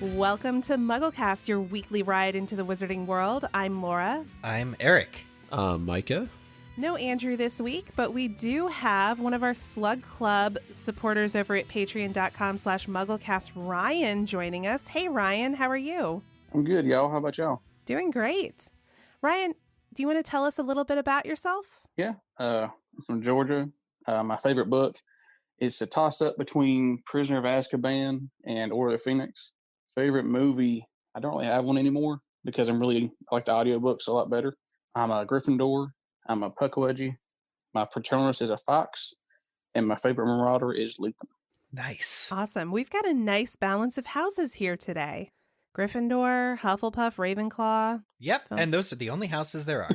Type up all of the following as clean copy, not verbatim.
Welcome to MuggleCast, your weekly ride into the wizarding world. I'm Laura. I'm Eric. Micah. No Andrew this week, but we do have one of our Slug Club supporters over at patreon.com/MuggleCast, Ryan, joining us. Hey, Ryan, how are you? I'm good, y'all. How about y'all? Doing great. Ryan, do you want to tell us a little bit about yourself? Yeah, I'm from Georgia. My favorite book is a toss-up between Prisoner of Azkaban and Order of the Phoenix. Favorite movie, I don't really have one anymore because I like the audiobooks a lot better. I'm a Gryffindor. I'm a Puckwudgie. My Patronus is a fox. And my favorite Marauder is Lupin. Nice. Awesome. We've got a nice balance of houses here today. Gryffindor, Hufflepuff, Ravenclaw. Yep, and those are the only houses there are.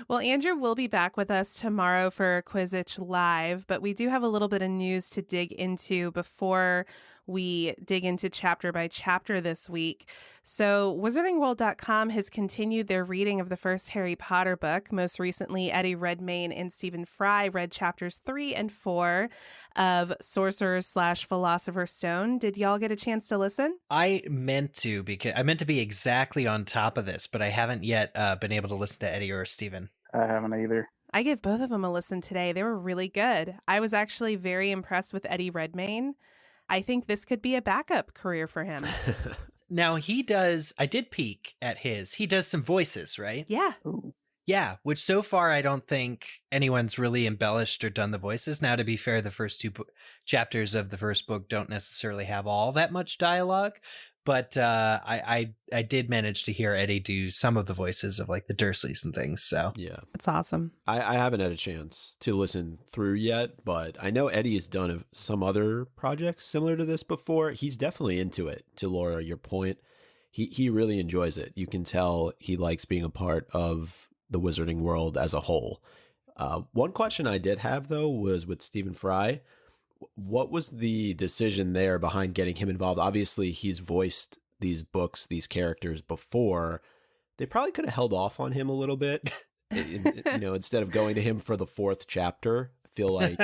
Well, Andrew will be back with us tomorrow for Quizzitch Live, but we do have a little bit of news to dig into before we dig into chapter by chapter this week. So wizardingworld.com has continued their reading of the first Harry Potter book. Most recently, Eddie Redmayne and Stephen Fry read chapters 3 and 4 of Sorcerer/Philosopher's Stone. Did y'all get a chance to listen? I meant to be exactly on top of this, but I haven't yet been able to listen to Eddie or Stephen. I haven't either. I gave both of them a listen today. They were really good. I was actually very impressed with Eddie Redmayne. I think this could be a backup career for him. Now I did peek at he does some voices, right? Yeah. Ooh. Yeah, which so far I don't think anyone's really embellished or done the voices. Now, to be fair, the first two chapters of the first book don't necessarily have all that much dialogue, but I did manage to hear Eddie do some of the voices of like the Dursleys and things. So Yeah, it's awesome. I haven't had a chance to listen through yet, but I know Eddie has done some other projects similar to this before. He's definitely into it. To Laura, your point, he really enjoys it. You can tell he likes being a part of the wizarding world as a whole. One question I did have, though, was with Stephen Fry. What was the decision there behind getting him involved? Obviously, he's voiced these books, these characters before. They probably could have held off on him a little bit, instead of going to him for the fourth chapter. I feel like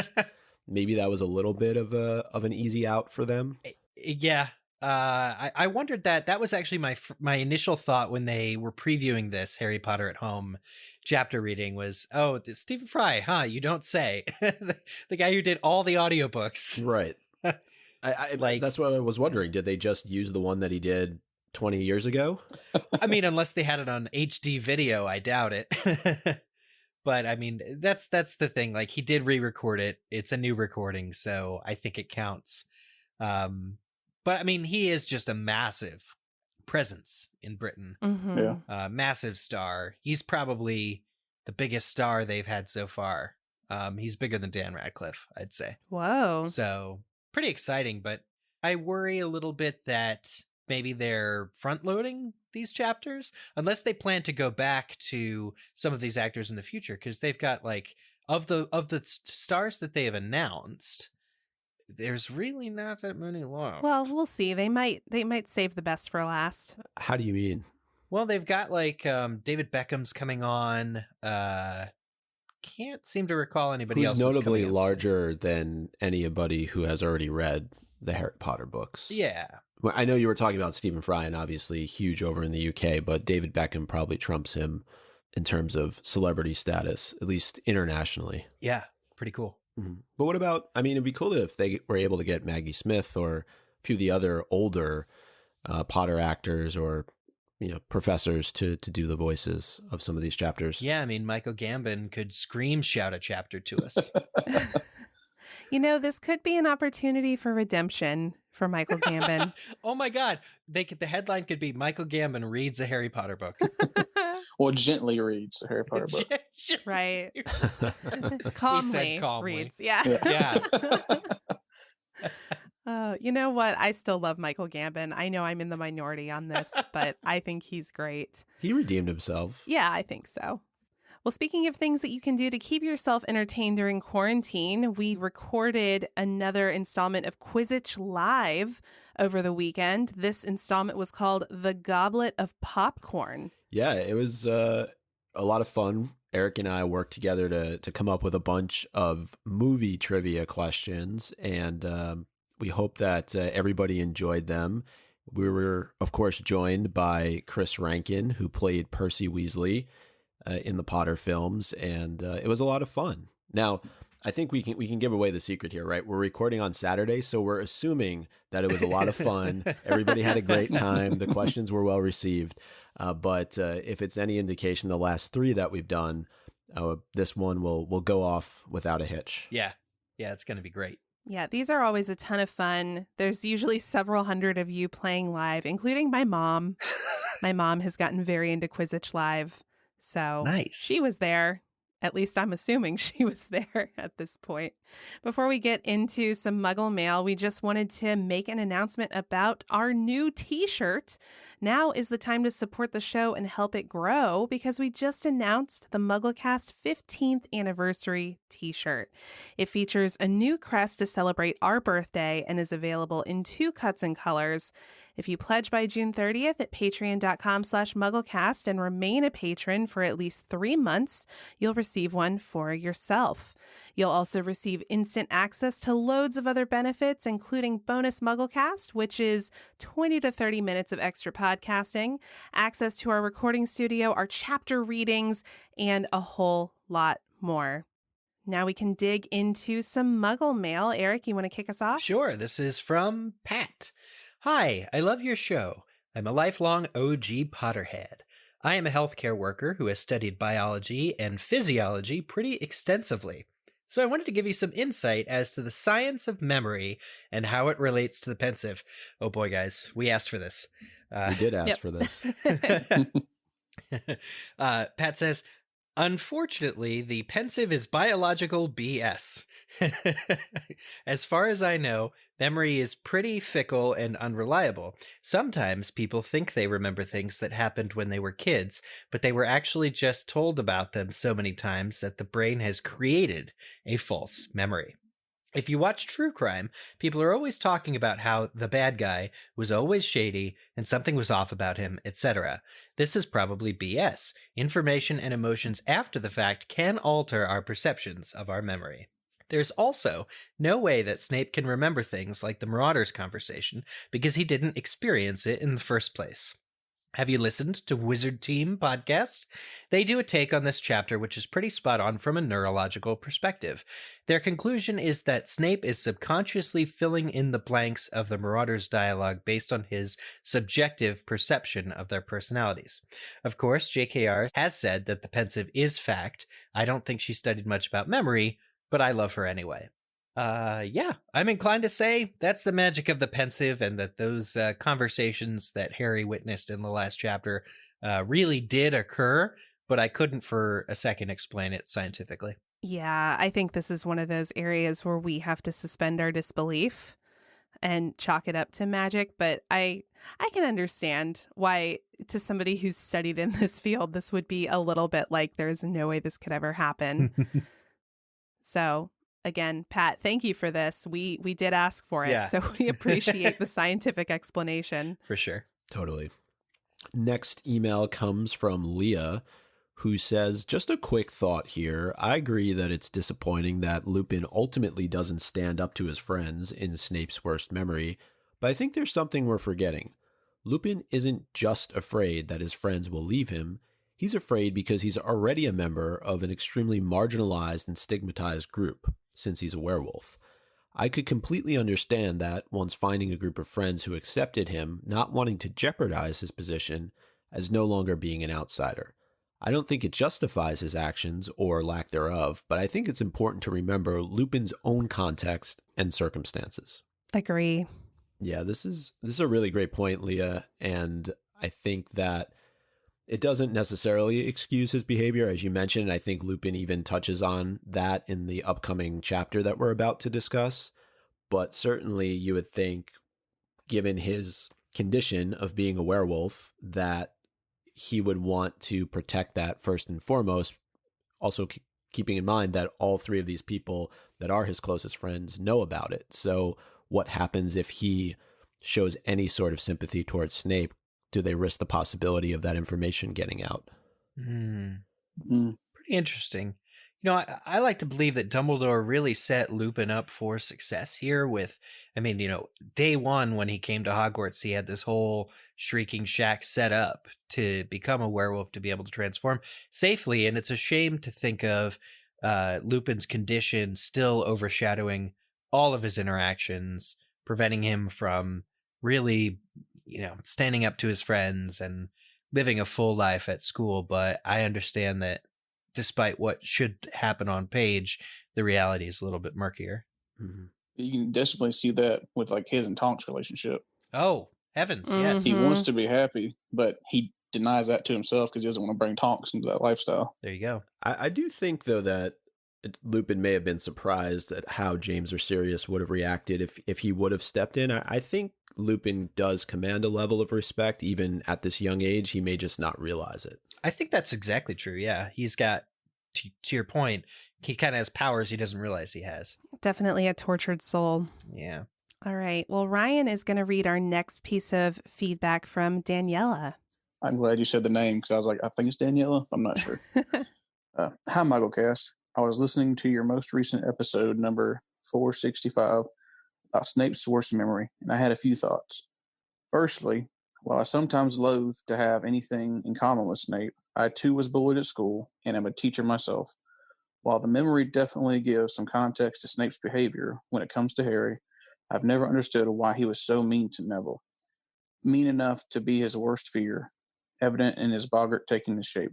maybe that was a little bit of an easy out for them. Yeah. I wondered that. That was actually my initial thought when they were previewing this Harry Potter at Home chapter reading was, Stephen Fry, huh? You don't say. The guy who did all the audiobooks. Right. I that's what I was wondering. Did they just use the one that he did 20 years ago? I mean, unless they had it on HD video, I doubt it. But I mean, that's the thing. Like, he did re-record it. It's a new recording, so I think it counts. But I mean, he is just a massive presence in Britain. Mm-hmm. Yeah. Massive star. He's probably the biggest star they've had so far. He's bigger than Dan Radcliffe, I'd say. Whoa. So pretty exciting, but I worry a little bit that maybe they're front loading these chapters, unless they plan to go back to some of these actors in the future, because they've got like of the stars that they have announced, there's really not that many left. Well, we'll see. They might save the best for last. How do you mean? Well, they've got like David Beckham's coming on. Can't seem to recall anybody else. Who's notably larger than anybody who has already read the Harry Potter books. Yeah. Well, I know you were talking about Stephen Fry, and obviously huge over in the UK, but David Beckham probably trumps him in terms of celebrity status, at least internationally. Yeah, pretty cool. Mm-hmm. But what about, I mean, it'd be cool if they were able to get Maggie Smith or a few of the other older Potter actors or, professors to do the voices of some of these chapters. Yeah, I mean, Michael Gambon could scream shout a chapter to us. This could be an opportunity for redemption for Michael Gambon. Oh my God. The headline could be Michael Gambon reads a Harry Potter book. Well, gently reads a Harry Potter book. Right. Calmly reads. Yeah. You know what? I still love Michael Gambon. I know I'm in the minority on this, but I think he's great. He redeemed himself. Yeah, I think so. Well, speaking of things that you can do to keep yourself entertained during quarantine, we recorded another installment of Quizzitch Live over the weekend. This installment was called The Goblet of Popcorn. Yeah, it was a lot of fun. Eric and I worked together to come up with a bunch of movie trivia questions, and We hope that everybody enjoyed them. We were, of course, joined by Chris Rankin, who played Percy Weasley in the Potter films, and it was a lot of fun. Now, I think we can give away the secret here, right? We're recording on Saturday, so we're assuming that it was a lot of fun. Everybody had a great time. The questions were well received. But if it's any indication, the last 3 that we've done, this one will go off without a hitch. Yeah, it's going to be great. Yeah, these are always a ton of fun. There's usually several hundred of you playing live, including my mom. My mom has gotten very into Quizzitch Live, so nice. She was there. At least I'm assuming she was there at this point. Before we get into some Muggle Mail, we just wanted to make an announcement about our new t-shirt. Now is the time to support the show and help it grow, because we just announced the MuggleCast 15th anniversary t-shirt. It features a new crest to celebrate our birthday and is available in 2 cuts and colors. If you pledge by June 30th at patreon.com/MuggleCast and remain a patron for at least 3 months, you'll receive one for yourself. You'll also receive instant access to loads of other benefits, including bonus MuggleCast, which is 20 to 30 minutes of extra podcasting, access to our recording studio, our chapter readings, and a whole lot more. Now we can dig into some Muggle Mail. Eric, you want to kick us off? Sure. This is from Pat. Hi, I love your show. I'm a lifelong OG Potterhead. I am a healthcare worker who has studied biology and physiology pretty extensively. So I wanted to give you some insight as to the science of memory and how it relates to the pensive. Oh boy, guys, we asked for this. We did ask for this. Pat says, unfortunately, the pensive is biological BS. As far as I know, memory is pretty fickle and unreliable. Sometimes people think they remember things that happened when they were kids, but they were actually just told about them so many times that the brain has created a false memory. If you watch true crime, people are always talking about how the bad guy was always shady and something was off about him, etc. This is probably BS. Information and emotions after the fact can alter our perceptions of our memory. There's also no way that Snape can remember things like the Marauders conversation because he didn't experience it in the first place. Have you listened to Wizard Team podcast? They do a take on this chapter which is pretty spot on from a neurological perspective. Their conclusion is that Snape is subconsciously filling in the blanks of the Marauders' dialogue based on his subjective perception of their personalities. Of course, JKR has said that the pensive is fact. I don't think she studied much about memory, but I love her anyway. Yeah, I'm inclined to say that's the magic of the pensive, and that those conversations that Harry witnessed in the last chapter really did occur, but I couldn't for a second explain it scientifically. Yeah, I think this is one of those areas where we have to suspend our disbelief and chalk it up to magic, but I can understand why, to somebody who's studied in this field, this would be a little bit like there's no way this could ever happen. So, again, Pat, thank you for this. We did ask for it, so we appreciate the scientific explanation. For sure. Totally. Next email comes from Leah, who says, just a quick thought here. I agree that it's disappointing that Lupin ultimately doesn't stand up to his friends in Snape's worst memory, but I think there's something we're forgetting. Lupin isn't just afraid that his friends will leave him. He's afraid because he's already a member of an extremely marginalized and stigmatized group, since he's a werewolf. I could completely understand that once finding a group of friends who accepted him, not wanting to jeopardize his position as no longer being an outsider. I don't think it justifies his actions or lack thereof, but I think it's important to remember Lupin's own context and circumstances. Agree. Yeah, this is a really great point, Leah, and I think that it doesn't necessarily excuse his behavior, as you mentioned. I think Lupin even touches on that in the upcoming chapter that we're about to discuss. But certainly you would think, given his condition of being a werewolf, that he would want to protect that first and foremost. Also keeping in mind that all 3 of these people that are his closest friends know about it. So what happens if he shows any sort of sympathy towards Snape? Do they risk the possibility of that information getting out? Pretty interesting. I like to believe that Dumbledore really set Lupin up for success here with, day one when he came to Hogwarts, he had this whole shrieking shack set up to become a werewolf, to be able to transform safely. And it's a shame to think of Lupin's condition still overshadowing all of his interactions, preventing him from really, standing up to his friends and living a full life at school. But I understand that despite what should happen on page, the reality is a little bit murkier. Mm-hmm. You can definitely see that with like his and Tonk's relationship. Oh, heavens, yes. He wants to be happy, but he denies that to himself because he doesn't want to bring Tonks into that lifestyle. There you go. I do think, though, that Lupin may have been surprised at how James or Sirius would have reacted if he would have stepped in. I think Lupin does command a level of respect, even at this young age. He may just not realize it. I think that's exactly true, yeah. He's got, to your point, he kind of has powers he doesn't realize he has. Definitely a tortured soul. Yeah. All right. Well, Ryan is going to read our next piece of feedback from Daniela. I'm glad you said the name because I was like, I think it's Daniela. I'm not sure. Hi, MuggleCast. I was listening to your most recent episode, number 465, about Snape's worst memory, and I had a few thoughts. Firstly, while I sometimes loathe to have anything in common with Snape, I too was bullied at school and am a teacher myself. While the memory definitely gives some context to Snape's behavior when it comes to Harry, I've never understood why he was so mean to Neville. Mean enough to be his worst fear, evident in his boggart taking the shape.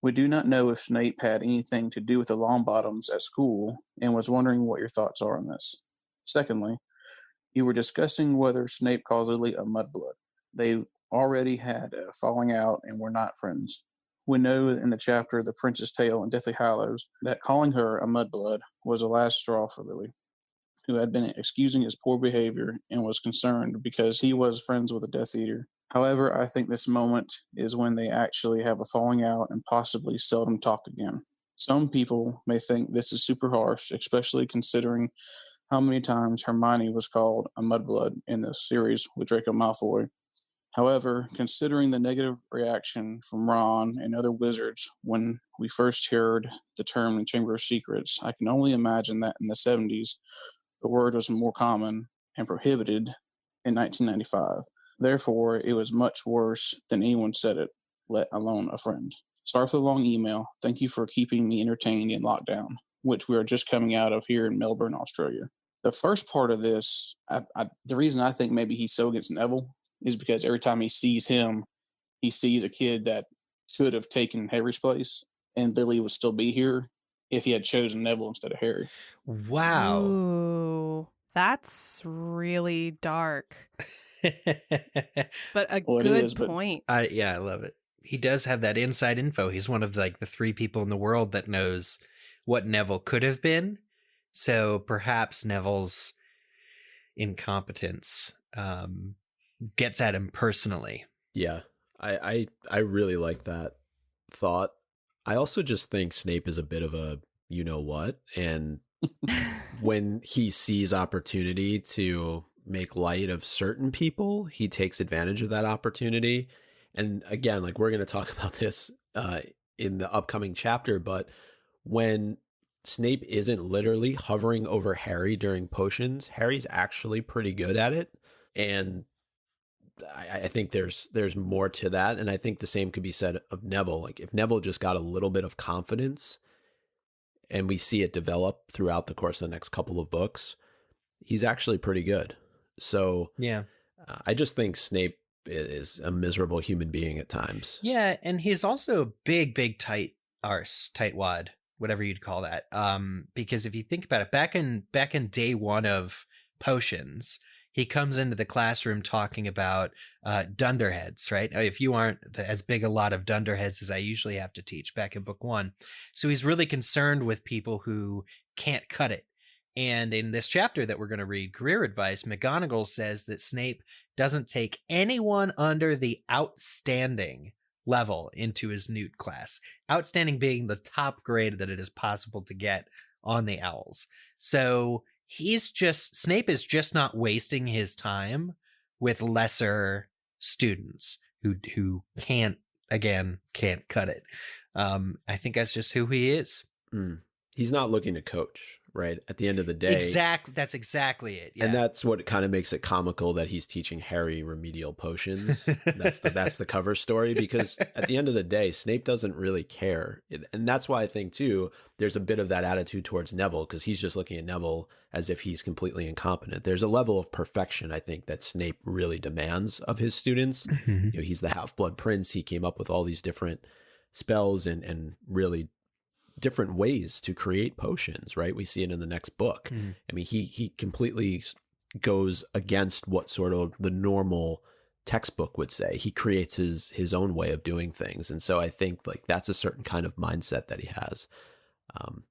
We do not know if Snape had anything to do with the Longbottoms at school and was wondering what your thoughts are on this. Secondly, you were discussing whether Snape calls Lily a mudblood. They already had a falling out and were not friends. We know in the chapter The Prince's Tale and Deathly Hallows that calling her a mudblood was the last straw for Lily, who had been excusing his poor behavior and was concerned because he was friends with a Death Eater. However, I think this moment is when they actually have a falling out and possibly seldom talk again. Some people may think this is super harsh, especially considering how many times Hermione was called a mudblood in the series with Draco Malfoy. However, considering the negative reaction from Ron and other wizards when we first heard the term in Chamber of Secrets, I can only imagine that in the 70s, the word was more common and prohibited in 1995. Therefore, it was much worse than anyone said it, let alone a friend. Sorry for the long email. Thank you for keeping me entertained in lockdown, which we are just coming out of here in Melbourne, Australia. The first part of this, the reason I think maybe he's so against Neville is because every time he sees him, he sees a kid that could have taken Harry's place, and Lily would still be here if he had chosen Neville instead of Harry. Wow. Ooh, that's really dark. But a good point. Yeah, I love it. He does have that inside info. He's one of the 3 people in the world that knows what Neville could have been. So perhaps Neville's incompetence gets at him personally. Yeah, I really like that thought. I also just think Snape is a bit of a you-know-what, and when he sees opportunity to make light of certain people, he takes advantage of that opportunity. And again, we're going to talk about this in the upcoming chapter, but when Snape isn't literally hovering over Harry during potions, Harry's actually pretty good at it. And I think there's more to that. And I think the same could be said of Neville. If Neville just got a little bit of confidence and we see it develop throughout the course of the next couple of books, he's actually pretty good. So yeah, I just think Snape is a miserable human being at times. Yeah, and he's also a big tight arse, tightwad, whatever you'd call that. Because if you think about it, back in day one of potions, he comes into the classroom talking about dunderheads, right? If you aren't as big a lot of dunderheads as I usually have to teach back in book 1. So he's really concerned with people who can't cut it. And in this chapter that we're going to read, Career Advice, McGonagall says that Snape doesn't take anyone under the outstanding level into his Newt class. Outstanding being the top grade that it is possible to get on the Owls. So Snape is just not wasting his time with lesser students who can't cut it. I think that's just who he is. He's not looking to coach, right? At the end of the day. That's exactly it. Yeah. And that's what kind of makes it comical that he's teaching Harry remedial potions. That's the cover story, because at the end of the day, Snape doesn't really care. And that's why I think, too, there's a bit of that attitude towards Neville, because he's just looking at Neville as if he's completely incompetent. There's a level of perfection, I think, that Snape really demands of his students. You know, he's the Half-Blood Prince. He came up with all these different spells and really different ways to create potions, right? We see it in the next book. I mean, he completely goes against what sort of the normal textbook would say. He creates his own way of doing things. And so I think like that's a certain kind of mindset that he has.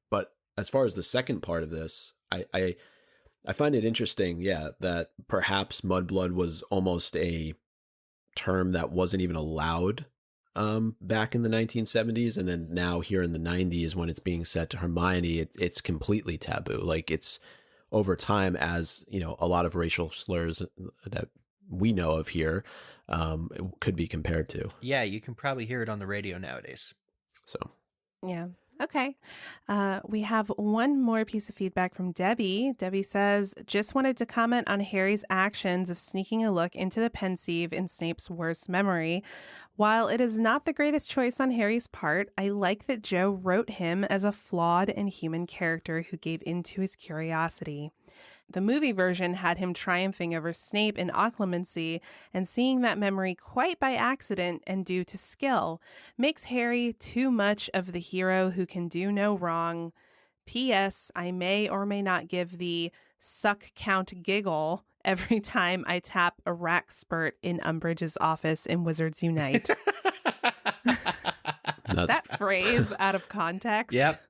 But as far as the second part of this, I find it interesting, that perhaps mudblood was almost a term that wasn't even allowed back in the 1970s, and then now here in the 90s when it's being said to Hermione, it's completely taboo. Like, it's over time, as you know, a lot of racial slurs that we know of here could be compared to. Yeah, you can probably hear it on the radio nowadays. So Yeah. Okay. We have one more piece of feedback from Debbie. Debbie says, just wanted to comment on Harry's actions of sneaking a look into the pensieve in Snape's worst memory. While it is not the greatest choice on Harry's part, I like that Joe wrote him as a flawed and human character who gave in to his curiosity. The movie version had him triumphing over Snape in occlumency, and seeing that memory quite by accident and due to skill makes Harry too much of the hero who can do no wrong. P.S. I may or may not give the suck count giggle every time I tap a rack spurt in Umbridge's office in Wizards Unite. That phrase out of context. Yep.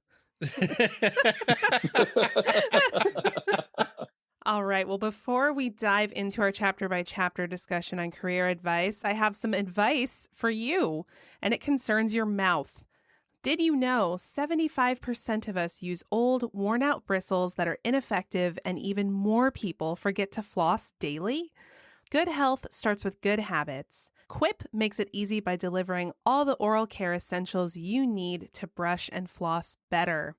All right. Well, before we dive into our chapter by chapter discussion on career advice, I have some advice for you, and it concerns your mouth. Did you know 75% of us use old, worn out bristles that are ineffective, and even more people forget to floss daily? Good health starts with good habits. Quip makes it easy by delivering all the oral care essentials you need to brush and floss better.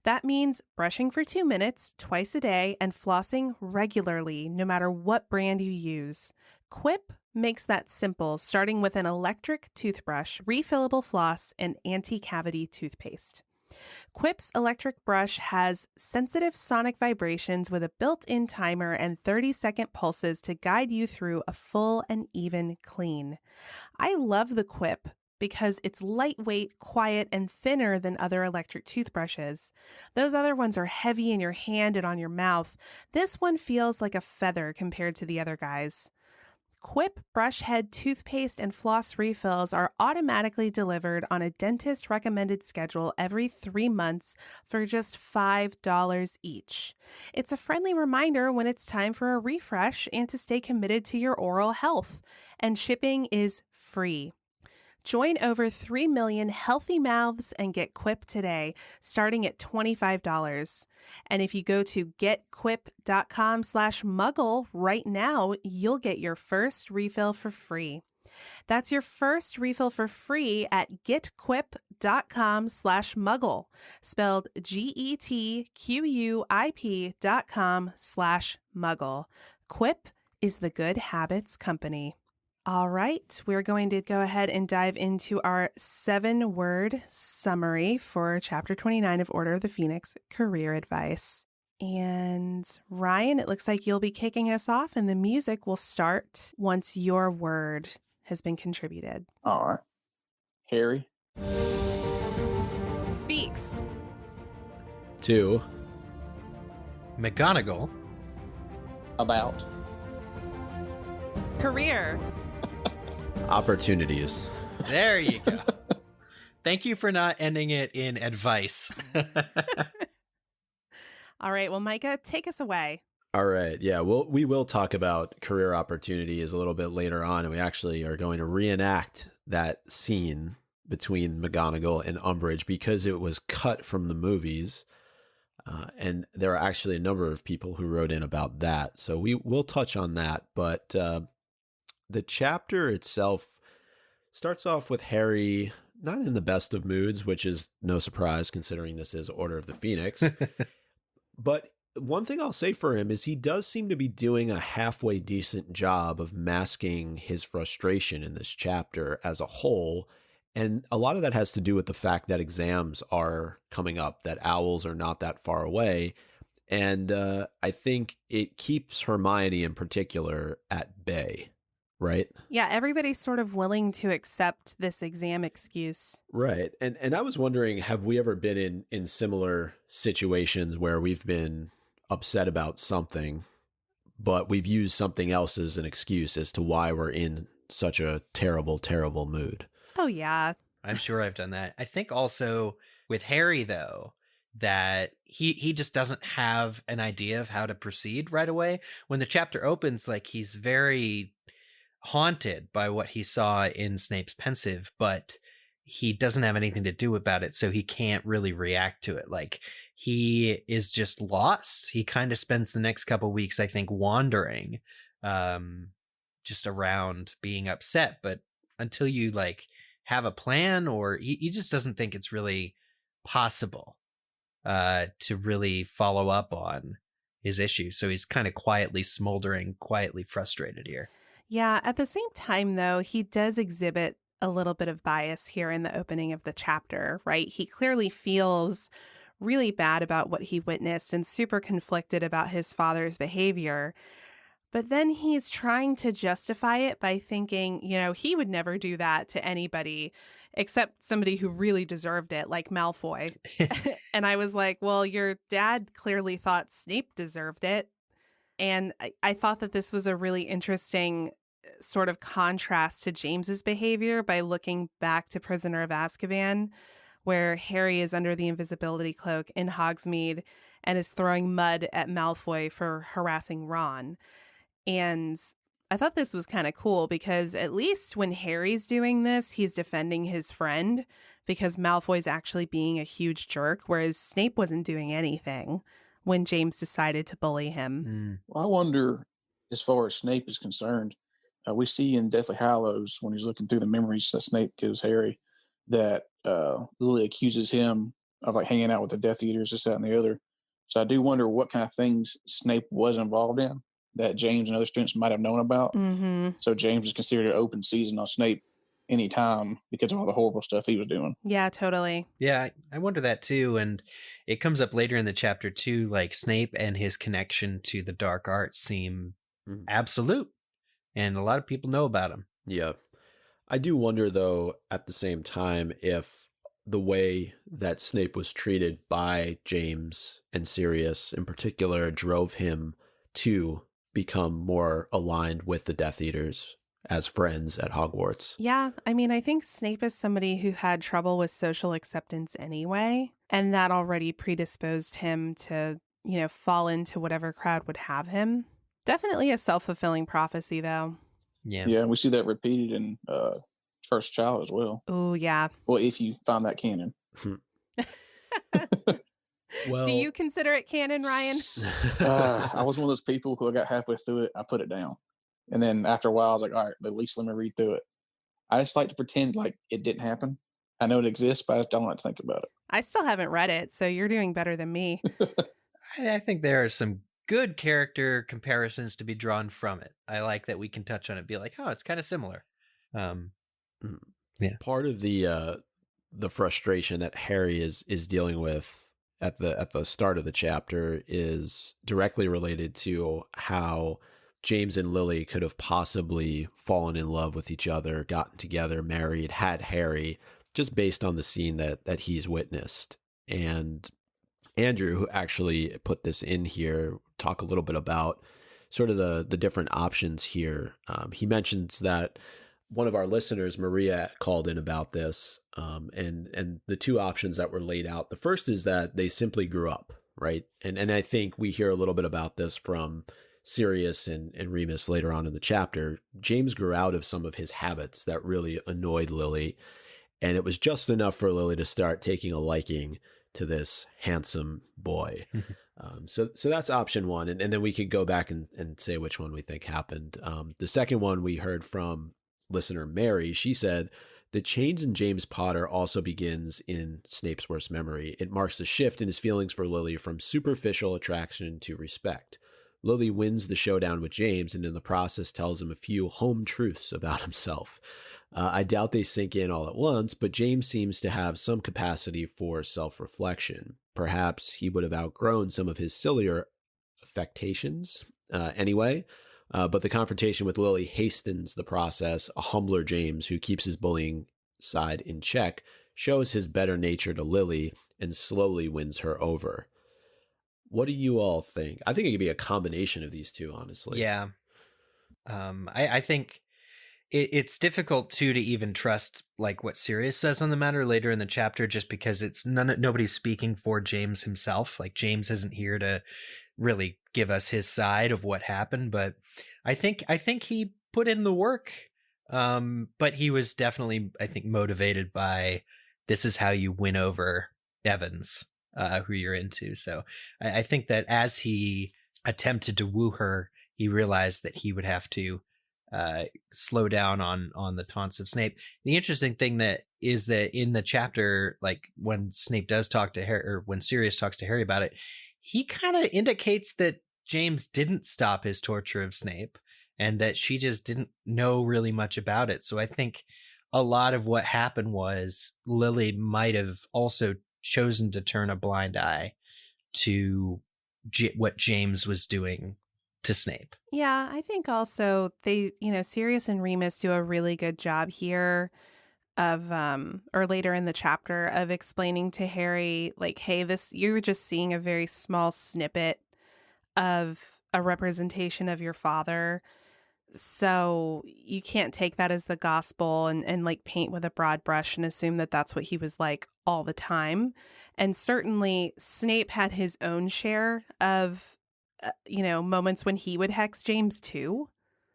That means brushing for 2 minutes twice a day and flossing regularly, no matter what brand you use. Quip makes that simple, starting with an electric toothbrush, refillable floss, and anti-cavity toothpaste. Quip's electric brush has sensitive sonic vibrations with a built-in timer and 30-second pulses to guide you through a full and even clean. I love the Quip because it's lightweight, quiet, and thinner than other electric toothbrushes. Those other ones are heavy in your hand and on your mouth. This one feels like a feather compared to the other guys. Quip brush head toothpaste and floss refills are automatically delivered on a dentist-recommended schedule every 3 months for just $5 each. It's a friendly reminder when it's time for a refresh and to stay committed to your oral health. And shipping is free. Join over 3 million healthy mouths and get Quip today, starting at $25. And if you go to getquip.com/muggle right now, you'll get your first refill for free. That's your first refill for free at getquip.com/muggle, spelled GETQUIP.com/muggle. Quip is the Good Habits Company. All right, we're going to go ahead and dive into our 7-word summary for Chapter 29 of Order of the Phoenix, Career Advice. And Ryan, it looks like you'll be kicking us off, and the music will start once your word has been contributed. All right. Harry. Speaks. 2. McGonagall. About. Career. Opportunities. There you go. Thank you for not ending it in advice. All right, well, Micah, take us away. All right. Yeah, we will talk about career opportunities a little bit later on, and we actually are going to reenact that scene between McGonagall and Umbridge because it was cut from the movies. And there are actually a number of people who wrote in about that. So we will touch on that. But the chapter itself starts off with Harry not in the best of moods, which is no surprise considering this is Order of the Phoenix. But one thing I'll say for him is he does seem to be doing a halfway decent job of masking his frustration in this chapter as a whole. And a lot of that has to do with the fact that exams are coming up, that owls are not that far away. And I think it keeps Hermione in particular at bay, right? Yeah, everybody's sort of willing to accept this exam excuse. Right. And I was wondering, have we ever been in similar situations where we've been upset about something, but we've used something else as an excuse as to why we're in such a terrible, terrible mood? Oh, yeah. I'm sure I've done that. I think also with Harry, though, that he just doesn't have an idea of how to proceed right away. When the chapter opens, like, he's very haunted by what he saw in Snape's pensive, but he doesn't have anything to do about it, so he can't really react to it. Like, he is just lost. He kind of spends the next couple weeks, I think, wandering just around being upset, but until you like have a plan, or he just doesn't think it's really possible to really follow up on his issue. So he's kind of quietly smoldering, quietly frustrated here. Yeah, at the same time, though, he does exhibit a little bit of bias here in the opening of the chapter, right? He clearly feels really bad about what he witnessed and super conflicted about his father's behavior. But then he's trying to justify it by thinking, you know, he would never do that to anybody except somebody who really deserved it, like Malfoy. And I was like, well, your dad clearly thought Snape deserved it. And I thought that this was a really interesting sort of contrast to James's behavior by looking back to Prisoner of Azkaban, where Harry is under the invisibility cloak in Hogsmeade and is throwing mud at Malfoy for harassing Ron. And I thought this was kind of cool because at least when Harry's doing this, he's defending his friend because Malfoy's actually being a huge jerk, whereas Snape wasn't doing anything when James decided to bully him. Well, I wonder, as far as Snape is concerned, we see in Deathly Hallows, when he's looking through the memories that Snape gives Harry, that Lily accuses him of like hanging out with the Death Eaters, this, that, and the other. So I do wonder what kind of things Snape was involved in that James and other students might have known about. Mm-hmm. So James is considered an open season on Snape anytime because of all the horrible stuff he was doing. Yeah, totally. Yeah, I wonder that too. And it comes up later in the chapter too, like Snape and his connection to the dark arts seem absolute. And a lot of people know about him. Yeah. I do wonder, though, at the same time, if the way that Snape was treated by James and Sirius in particular drove him to become more aligned with the Death Eaters as friends at Hogwarts. Yeah, I mean, I think Snape is somebody who had trouble with social acceptance anyway, and that already predisposed him to, you know, fall into whatever crowd would have him. Definitely a self-fulfilling prophecy, though. Yeah. Yeah, we see that repeated in First Child as well. Oh, yeah. Well, if you find that canon. Well, do you consider it canon, Ryan? I was one of those people who I got halfway through it, I put it down. And then after a while, I was like, all right, at least let me read through it. I just like to pretend like it didn't happen. I know it exists, but I just don't like to think about it. I still haven't read it, so you're doing better than me. I think there are some good character comparisons to be drawn from it. I like that we can touch on it, be like, oh, it's kind of similar. Yeah. Part of the frustration that Harry is dealing with at the start of the chapter is directly related to how James and Lily could have possibly fallen in love with each other, gotten together, married, had Harry, just based on the scene that he's witnessed. And Andrew, who actually put this in here, talk a little bit about sort of the different options here. He mentions that one of our listeners, Maria, called in about this, and the two options that were laid out. The first is that they simply grew up, right? And I think we hear a little bit about this from Sirius and Remus later on in the chapter. James grew out of some of his habits that really annoyed Lily, and it was just enough for Lily to start taking a liking to this handsome boy. So that's option one. And then we could go back and say which one we think happened. The second one we heard from listener Mary. She said The change in James Potter also begins in Snape's worst memory. It marks a shift in his feelings for Lily from superficial attraction to respect. Lily wins the showdown with James and in the process tells him a few home truths about himself. I doubt they sink in all at once, but James seems to have some capacity for self-reflection. Perhaps he would have outgrown some of his sillier affectations anyway, but the confrontation with Lily hastens the process. A humbler James, who keeps his bullying side in check, shows his better nature to Lily and slowly wins her over. What do you all think? I think it could be a combination of these two, honestly. Yeah. I think it's difficult to even trust like what Sirius says on the matter later in the chapter, just because it's nobody's speaking for James himself. Like James isn't here to really give us his side of what happened, but I think he put in the work. But he was definitely, I think, motivated by this is how you win over Evans, who you're into. So I think that as he attempted to woo her, he realized that he would have to slow down on the taunts of Snape. The interesting thing that is that in the chapter, like when Snape does talk to Harry, or when Sirius talks to Harry about it, he kind of indicates that James didn't stop his torture of Snape and that she just didn't know really much about it. So I think a lot of what happened was Lily might have also chosen to turn a blind eye to what James was doing to Snape. Yeah, I think also they, Sirius and Remus do a really good job here of, or later in the chapter, of explaining to Harry, like, hey, you're just seeing a very small snippet of a representation of your father. So you can't take that as the gospel and like paint with a broad brush and assume that that's what he was like all the time. And certainly Snape had his own share of, moments when he would hex James too.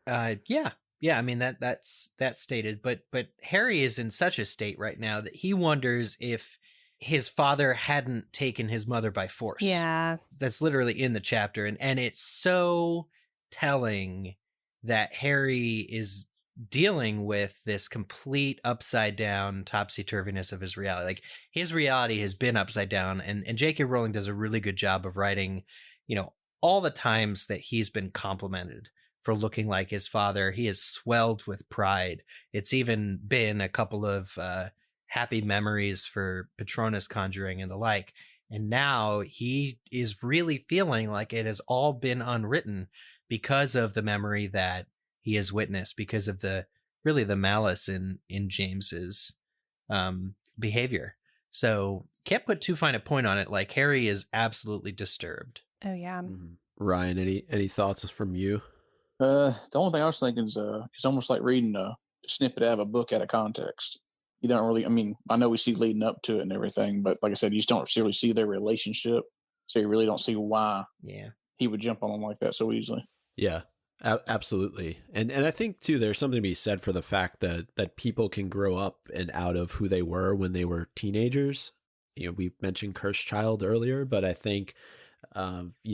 Yeah. I mean, that's stated, but Harry is in such a state right now that he wonders if his father hadn't taken his mother by force. Yeah. That's literally in the chapter. And it's so telling that Harry is dealing with this complete upside down topsy-turviness of his reality. Like his reality has been upside down, and J.K. Rowling does a really good job of writing, all the times that he's been complimented for looking like his father. He is swelled with pride. It's even been a couple of happy memories for Patronus conjuring and the like. And now he is really feeling like it has all been unwritten because of the memory that he has witnessed, because of the malice in James's behavior. So can't put too fine a point on it. Like Harry is absolutely disturbed. Oh yeah. Ryan, any thoughts from you? The only thing I was thinking is it's almost like reading a snippet out of a book out of context. You don't really, I know we see leading up to it and everything, but like I said, you just don't really see their relationship. So you really don't see why he would jump on them like that so easily. Yeah, absolutely. And I think too, there's something to be said for the fact that people can grow up and out of who they were when they were teenagers. We mentioned Cursed Child earlier, but I think,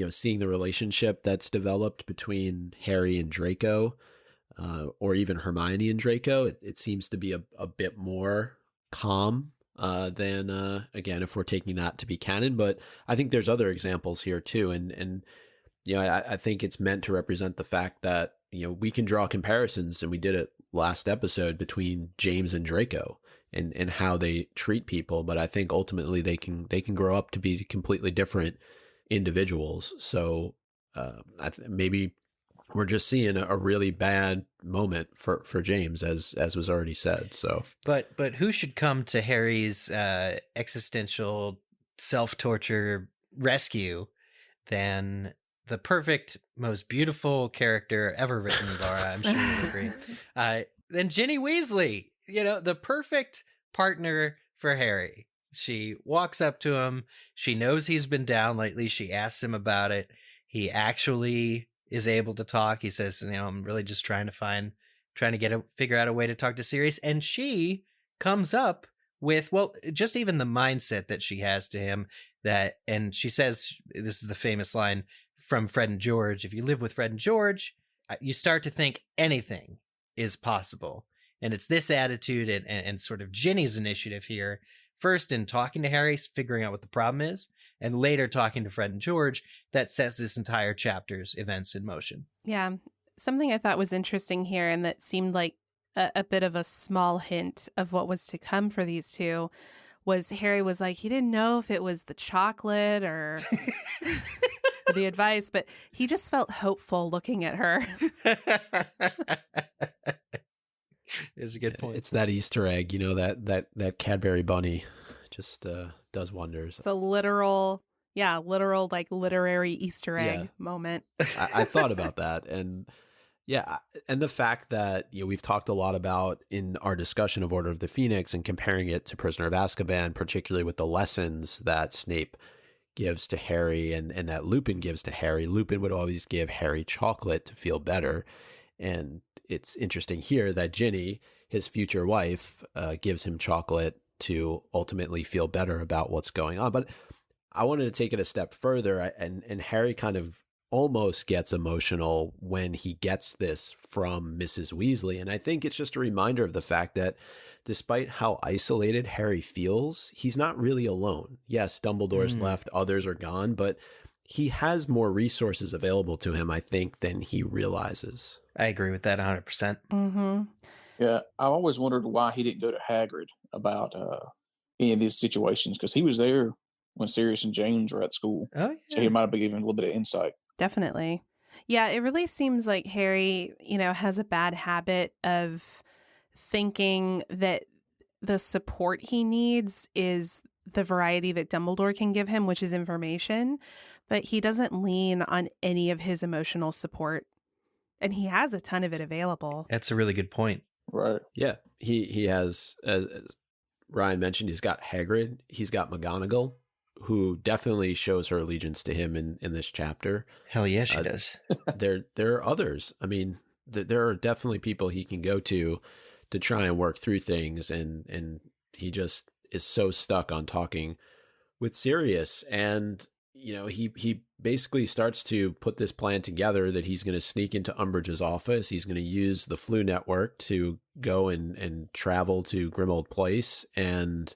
seeing the relationship that's developed between Harry and Draco, or even Hermione and Draco, it seems to be a bit more calm than, again, if we're taking that to be canon. But I think there's other examples here too. And I think it's meant to represent the fact that, we can draw comparisons, and we did it last episode, between James and Draco and how they treat people. But I think ultimately they can grow up to be completely different individuals. So maybe we're just seeing a really bad moment for James, as was already said. So, but who should come to Harry's existential self-torture rescue than the perfect, most beautiful character ever written, Laura? I'm sure you agree. Then Ginny Weasley, the perfect partner for Harry. She walks up to him. She knows he's been down lately. She asks him about it. He actually is able to talk. He says, I'm really just trying to figure out a way to talk to Sirius. And she comes up with, just even the mindset that she has to him, and she says, this is the famous line from Fred and George: if you live with Fred and George, you start to think anything is possible. And it's this attitude and sort of Ginny's initiative here, first in talking to Harry, figuring out what the problem is, and later talking to Fred and George, that sets this entire chapter's events in motion. Yeah. Something I thought was interesting here, and that seemed like a bit of a small hint of what was to come for these two, was Harry was like, he didn't know if it was the chocolate or the advice, but he just felt hopeful looking at her. It's a good point. It's that Easter egg, that Cadbury bunny just does wonders. It's a literal like literary Easter egg moment. I thought about that. And and the fact that we've talked a lot about in our discussion of Order of the Phoenix and comparing it to Prisoner of Azkaban, particularly with the lessons that Snape gives to Harry and that Lupin gives to Harry. Lupin would always give Harry chocolate to feel better. And it's interesting here that Ginny, his future wife, gives him chocolate to ultimately feel better about what's going on. But I wanted to take it a step further, and Harry kind of almost gets emotional when he gets this from Mrs. Weasley. And I think it's just a reminder of the fact that despite how isolated Harry feels, he's not really alone. Yes, Dumbledore's left, others are gone, but he has more resources available to him, I think, than he realizes. I agree with that 100%. Mm-hmm. Yeah, I always wondered why he didn't go to Hagrid about any of these situations, because he was there when Sirius and James were at school. Oh, yeah. So he might have been given a little bit of insight. Definitely. Yeah, it really seems like Harry, has a bad habit of thinking that the support he needs is the variety that Dumbledore can give him, which is information, but he doesn't lean on any of his emotional support. And he has a ton of it available. That's a really good point. Right. Yeah, he has, as Ryan mentioned, he's got Hagrid, he's got McGonagall, who definitely shows her allegiance to him in this chapter. Hell yeah, she does. There are others. I mean, there are definitely people he can go to try and work through things, and he just is so stuck on talking with Sirius. And he basically starts to put this plan together that he's going to sneak into Umbridge's office. He's going to use the Flu Network to go and travel to Grimmauld Place. And,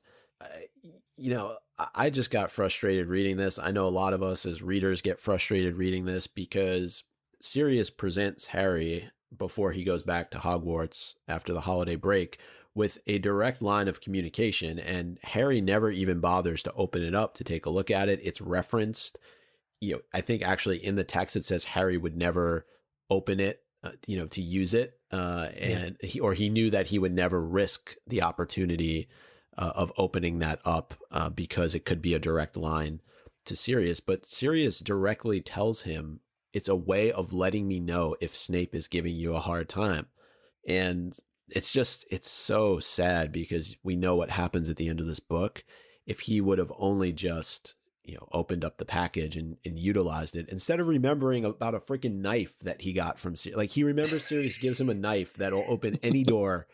I just got frustrated reading this. I know a lot of us as readers get frustrated reading this because Sirius presents Harry before he goes back to Hogwarts after the holiday break with a direct line of communication, and Harry never even bothers to open it up to take a look at it. It's referenced. I think actually in the text it says Harry would never open it, to use it, and he knew that he would never risk the opportunity of opening that up because it could be a direct line to Sirius. But Sirius directly tells him, it's a way of letting me know if Snape is giving you a hard time. And it's so sad because we know what happens at the end of this book. If he would have only just, opened up the package and utilized it instead of remembering about a freaking knife that he got from Sirius. Like, he remembers Sirius gives him a knife that'll open any door,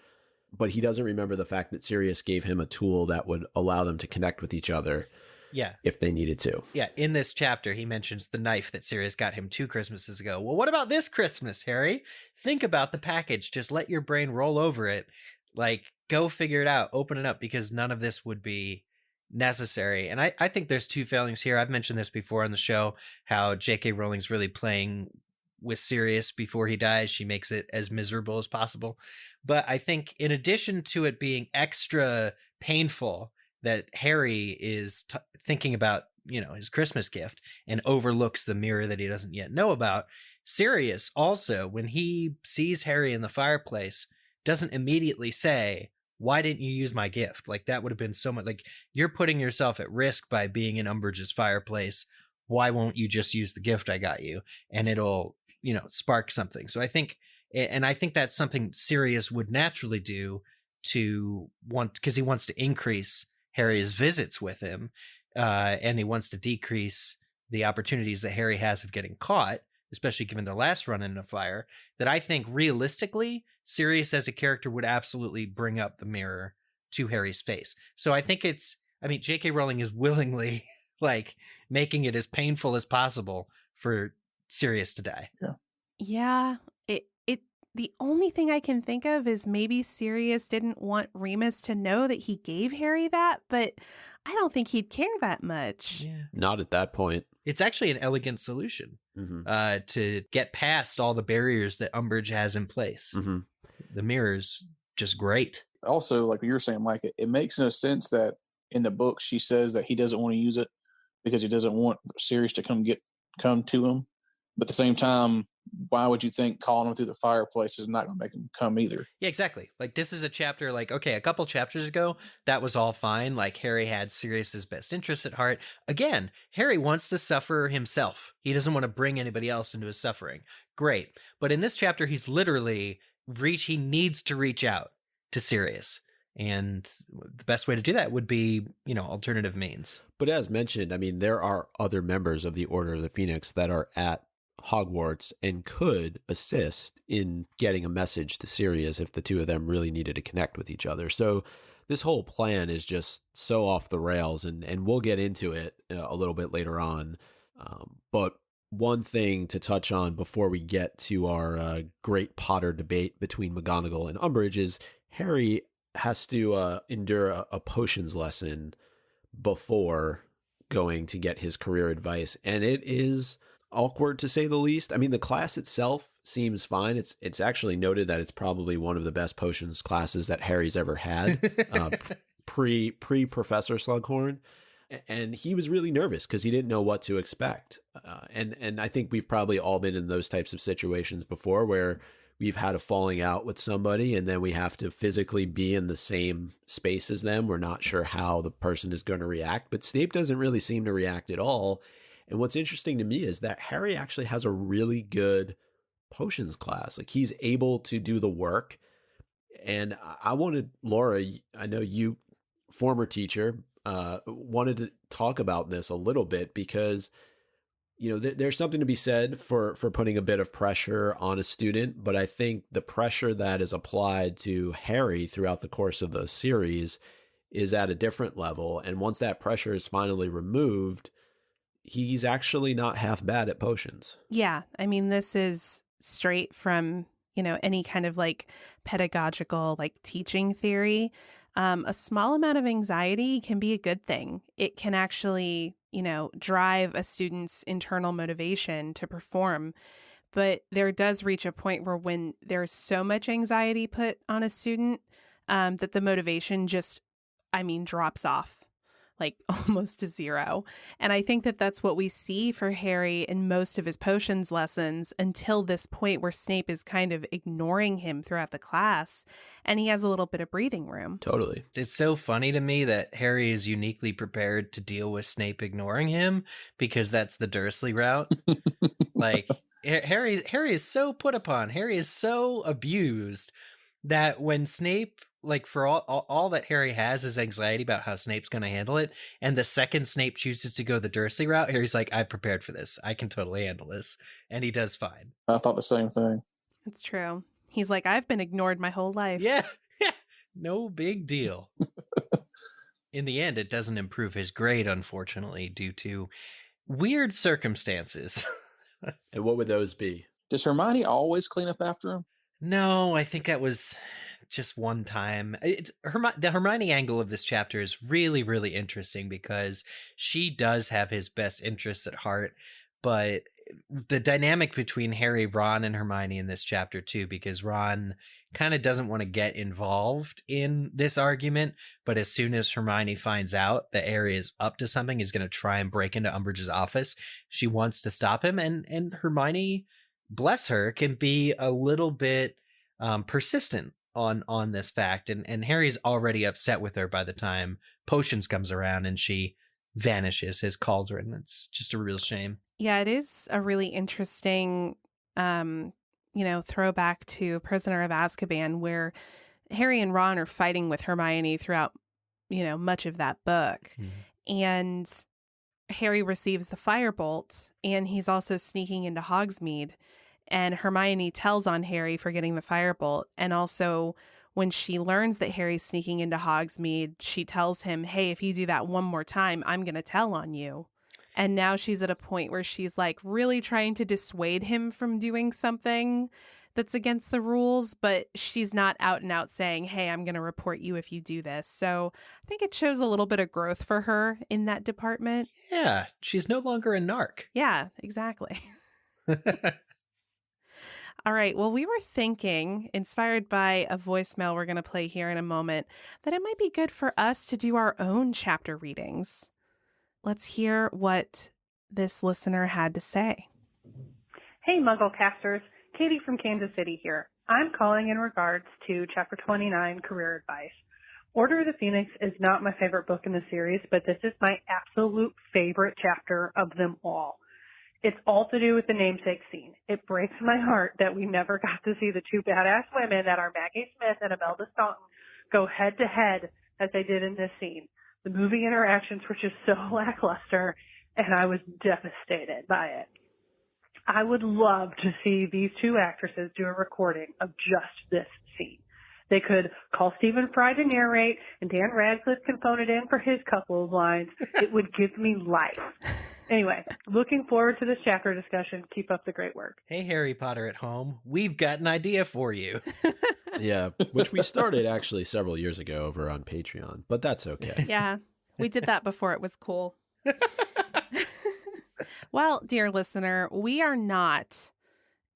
but he doesn't remember the fact that Sirius gave him a tool that would allow them to connect with each other. Yeah. If they needed to. Yeah. In this chapter, he mentions the knife that Sirius got him 2 Christmases ago. Well, what about this Christmas, Harry? Think about the package. Just let your brain roll over it. Like, go figure it out. Open it up, because none of this would be necessary. And I think there's 2 failings here. I've mentioned this before on the show, how J.K. Rowling's really playing with Sirius before he dies. She makes it as miserable as possible. But I think in addition to it being extra painful that Harry is thinking about, his Christmas gift and overlooks the mirror that he doesn't yet know about, Sirius also, when he sees Harry in the fireplace, doesn't immediately say, why didn't you use my gift? Like, that would have been so much, like, you're putting yourself at risk by being in Umbridge's fireplace. Why won't you just use the gift I got you? And it'll, spark something. So I think that's something Sirius would naturally do because he wants to increase Harry's visits with him, and he wants to decrease the opportunities that Harry has of getting caught, especially given their last run in a fire, that I think realistically, Sirius as a character would absolutely bring up the mirror to Harry's face. So I think J.K. Rowling is willingly making it as painful as possible for Sirius to die. Yeah. the only thing I can think of is maybe Sirius didn't want Remus to know that he gave Harry that, but I don't think he'd care that much. Yeah. Not at that point. It's actually an elegant solution Mm-hmm. to get past all the barriers that Umbridge has in place. Mm-hmm. The mirror's just great. Also, like you were saying, Mike, it makes no sense that in the book she says that he doesn't want to use it because he doesn't want Sirius to come to him. But at the same time, why would you think calling him through the fireplace is not going to make him come either? Yeah, exactly. Like, this is a chapter, like, okay, a couple chapters ago, that was all fine. Like, Harry had Sirius's best interests at heart. Again, Harry wants to suffer himself. He doesn't want to bring anybody else into his suffering. Great. But in this chapter, he's literally he needs to reach out to Sirius. And the best way to do that would be, alternative means. But as mentioned, I mean, there are other members of the Order of the Phoenix that are at Hogwarts and could assist in getting a message to Sirius if the two of them really needed to connect with each other. So this whole plan is just so off the rails, and we'll get into it a little bit later on. But one thing to touch on before we get to our great Potter debate between McGonagall and Umbridge is Harry has to endure a potions lesson before going to get his career advice, and it is awkward to say the least. I mean, the class itself seems fine. It's actually noted that it's probably one of the best potions classes that Harry's ever had, pre Professor Slughorn, and he was really nervous because he didn't know what to expect. And I think we've probably all been in those types of situations before where we've had a falling out with somebody and then we have to physically be in the same space as them. We're not sure how the person is going to react, but Snape doesn't really seem to react at all. And what's interesting to me is that Harry actually has a really good potions class. Like, he's able to do the work. And I wanted, Laura, I know you, former teacher, wanted to talk about this a little bit because, there's something to be said for putting a bit of pressure on a student. But I think the pressure that is applied to Harry throughout the course of the series is at a different level. And once that pressure is finally removed, he's actually not half bad at potions. Yeah. I mean, this is straight from, any kind of like pedagogical, like teaching theory. A small amount of anxiety can be a good thing. It can actually, drive a student's internal motivation to perform. But there does reach a point where when there's so much anxiety put on a student, that the motivation just, drops off. Like almost to zero. And I think that that's what we see for Harry in most of his potions lessons until this point where Snape is kind of ignoring him throughout the class and he has a little bit of breathing room. Totally. It's so funny to me that Harry is uniquely prepared to deal with Snape ignoring him because that's the Dursley route. Like, Harry is so put upon. Harry is so abused that when Snape, like, for all that Harry has is anxiety about how Snape's going to handle it. And the second Snape chooses to go the Dursley route, Harry's like, I've prepared for this. I can totally handle this. And he does fine. I thought the same thing. It's true. He's like, I've been ignored my whole life. Yeah. No big deal. In the end, it doesn't improve his grade, unfortunately, due to weird circumstances. And what would those be? Does Hermione always clean up after him? No, I think that was just one time. The Hermione angle of this chapter is really, really interesting because she does have his best interests at heart, but the dynamic between Harry, Ron, and Hermione in this chapter too, because Ron kind of doesn't want to get involved in this argument, but as soon as Hermione finds out that Harry is up to something, is going to try and break into Umbridge's office, she wants to stop him, and Hermione, bless her, can be a little bit persistent on this fact, and Harry's already upset with her by the time Potions comes around and she vanishes his cauldron. It's just a real shame. Yeah, it is a really interesting throwback to Prisoner of Azkaban, where Harry and Ron are fighting with Hermione throughout much of that book. And Harry receives the firebolt and he's also sneaking into Hogsmeade. And Hermione tells on Harry for getting the firebolt. And also, when she learns that Harry's sneaking into Hogsmeade, she tells him, hey, if you do that one more time, I'm going to tell on you. And now she's at a point where she's like really trying to dissuade him from doing something that's against the rules, but she's not out and out saying, hey, I'm going to report you if you do this. So I think it shows a little bit of growth for her in that department. Yeah, she's no longer a narc. Yeah, exactly. All right. Well, we were thinking, inspired by a voicemail we're going to play here in a moment, that it might be good for us to do our own chapter readings. Let's hear what this listener had to say. Hey, MuggleCasters. Katie from Kansas City here. I'm calling in regards to Chapter 29, Career Advice. Order of the Phoenix is not my favorite book in the series, but this is my absolute favorite chapter of them all. It's all to do with the namesake scene. It breaks my heart that we never got to see the two badass women that are Maggie Smith and Imelda Staunton go head to head as they did in this scene. The movie interactions were just so lackluster, and I was devastated by it. I would love to see these two actresses do a recording of just this scene. They could call Stephen Fry to narrate, and Dan Radcliffe can phone it in for his couple of lines. It would give me life. Anyway, looking forward to this chapter discussion. Keep up the great work. Hey, Harry Potter at home. We've got an idea for you. Yeah, which we started actually several years ago over on Patreon, but that's okay. Yeah, we did that before it was cool. Well, dear listener, we are not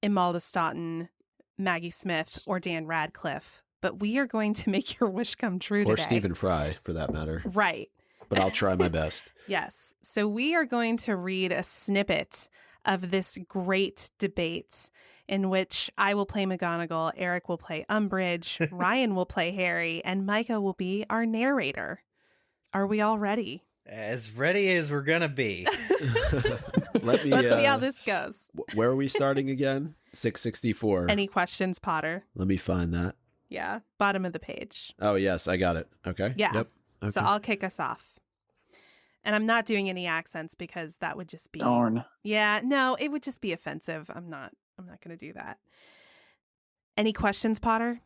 Imelda Staunton, Maggie Smith, or Dan Radcliffe, but we are going to make your wish come true today. Or Stephen Fry, for that matter. Right. But I'll try my best. Yes. So we are going to read a snippet of this great debate in which I will play McGonagall, Eric will play Umbridge, Ryan will play Harry, and Micah will be our narrator. Are we all ready? As ready as we're going to be. Let's see how this goes. Where are we starting again? 664. Any questions, Potter? Let me find that. Yeah. Bottom of the page. Oh, yes. I got it. Okay. Yeah. Yep. Okay. So I'll kick us off. And I'm not doing any accents because that would just be... Darn. Yeah. No, it would just be offensive. I'm not going to do that. Any questions, Potter?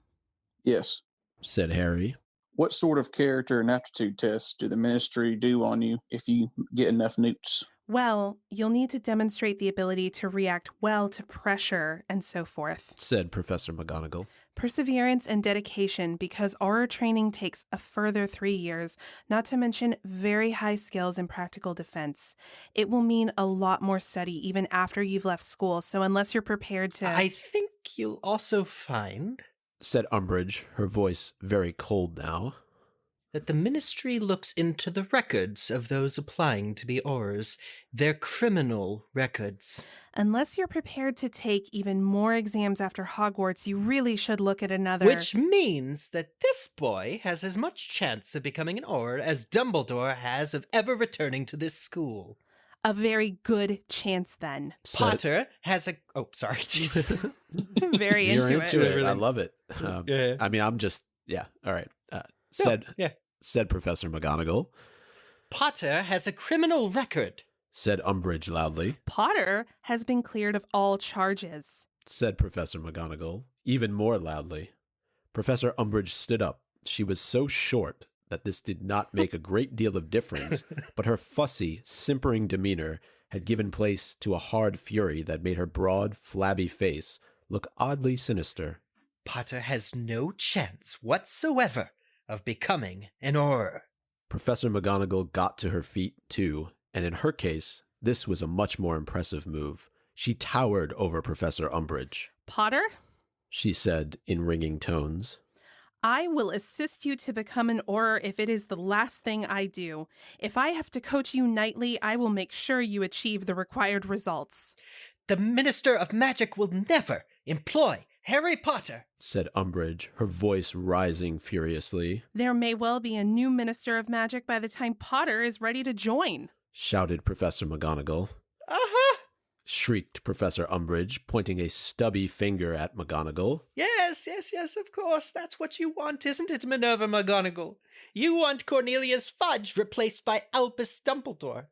Yes. Said Harry. What sort of character and aptitude tests do the ministry do on you if you get enough newts? Well, you'll need to demonstrate the ability to react well to pressure and so forth. Said Professor McGonagall. Perseverance and dedication, because aura training takes a further 3 years, not to mention very high skills in practical defense. It will mean a lot more study even after you've left school, so unless you're prepared to... I think you'll also find... Said Umbridge, her voice very cold now. That the ministry looks into the records of those applying to be Aurors, their criminal records. Unless you're prepared to take even more exams after Hogwarts, you really should look at another... Which means that this boy has as much chance of becoming an Auror as Dumbledore has of ever returning to this school. A very good chance, then. Potter has a... Oh, sorry, Jesus. Very You're into it. Really. I love it. Yeah. I mean, I'm just... Yeah. All right. Said Professor McGonagall. Potter has a criminal record. Said Umbridge loudly. Potter has been cleared of all charges. Said Professor McGonagall, even more loudly. Professor Umbridge stood up. She was so short that this did not make a great deal of difference, but her fussy, simpering demeanor had given place to a hard fury that made her broad, flabby face look oddly sinister. Potter has no chance whatsoever of becoming an Auror. Professor McGonagall got to her feet, too, and in her case, this was a much more impressive move. She towered over Professor Umbridge. Potter? She said in ringing tones. I will assist you to become an Auror if it is the last thing I do. If I have to coach you nightly, I will make sure you achieve the required results. The Minister of Magic will never employ Harry Potter, said Umbridge, her voice rising furiously. There may well be a new Minister of Magic by the time Potter is ready to join, shouted Professor McGonagall. Uh-huh. Shrieked Professor Umbridge, pointing a stubby finger at McGonagall. Yes, of course. That's what you want, isn't it, Minerva McGonagall? You want Cornelius Fudge replaced by Albus Dumbledore.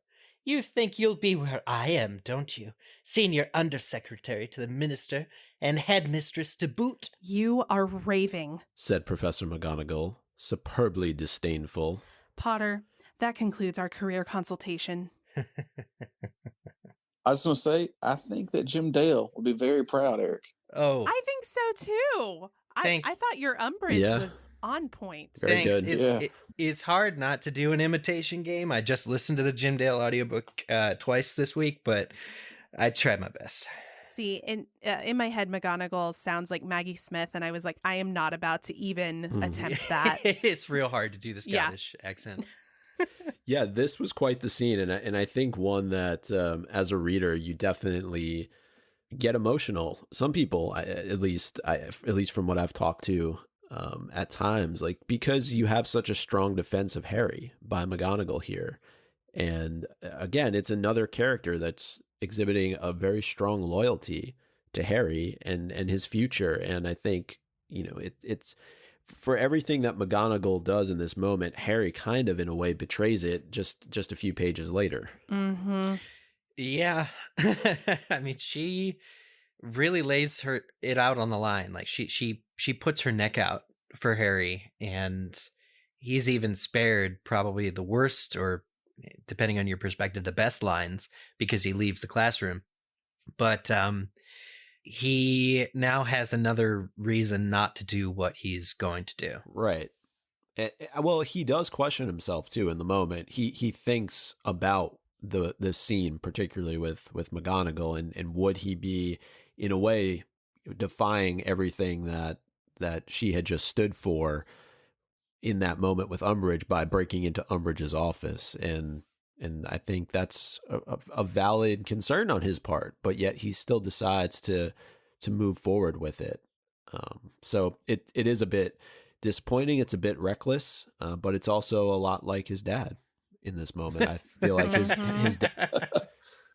You think you'll be where I am, don't you? Senior Undersecretary to the Minister and Headmistress to boot. You are raving, said Professor McGonagall, superbly disdainful. Potter, that concludes our career consultation. I was going to say, I think that Jim Dale will be very proud, Eric. Oh, I think so too. I thought your Umbridge was on point. Very thanks. good. It's hard not to do an imitation game. I just listened to the Jim Dale audiobook twice this week, but I tried my best. See, in my head, McGonagall sounds like Maggie Smith, and I was like, I am not about to even attempt that. It's real hard to do the Scottish accent. Yeah, this was quite the scene, and I think one that as a reader you definitely get emotional. Some people, at least from what I've talked to, at times, like, because you have such a strong defense of Harry by McGonagall here, and again, it's another character that's exhibiting a very strong loyalty to Harry and his future, and I think it's for everything that McGonagall does in this moment, Harry kind of in a way betrays it just a few pages later. Mm-hmm. Yeah. I mean, she really lays it out on the line. Like she puts her neck out for Harry, and he's even spared probably the worst, or depending on your perspective, the best lines, because he leaves the classroom. But he now has another reason not to do what he's going to do. Right. Well, he does question himself too in the moment. He thinks about the scene, particularly with McGonagall, and would he be in a way defying everything that she had just stood for in that moment with Umbridge by breaking into Umbridge's office, and I think that's a valid concern on his part, but yet he still decides to move forward with it. So it is a bit disappointing. It's a bit reckless, but it's also a lot like his dad in this moment. I feel like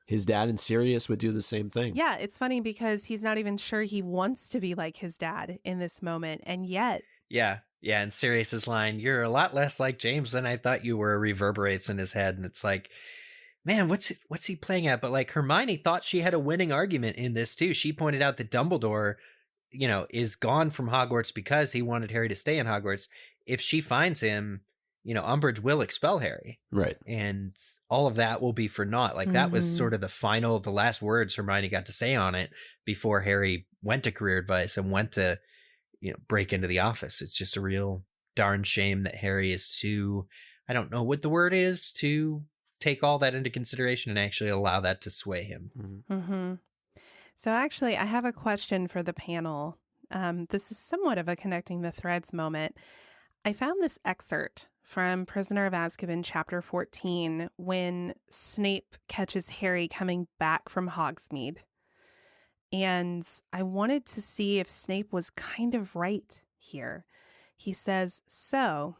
his dad in Sirius would do the same thing. Yeah, it's funny because he's not even sure he wants to be like his dad in this moment, and yet. Yeah, and Sirius's line, "You're a lot less like James than I thought you were," reverberates in his head, and it's like, man, what's he playing at? But like, Hermione thought she had a winning argument in this too. She pointed out that Dumbledore, is gone from Hogwarts because he wanted Harry to stay in Hogwarts. If she finds him, Umbridge will expel Harry. Right. And all of that will be for naught. Like, that was sort of the last words Hermione got to say on it before Harry went to career advice and went to, break into the office. It's just a real darn shame that Harry is too, I don't know what the word is, to take all that into consideration and actually allow that to sway him. Mm-hmm. So actually, I have a question for the panel. This is somewhat of a connecting the threads moment. I found this excerpt from Prisoner of Azkaban, chapter 14, when Snape catches Harry coming back from Hogsmeade. And I wanted to see if Snape was kind of right here. He says, "So,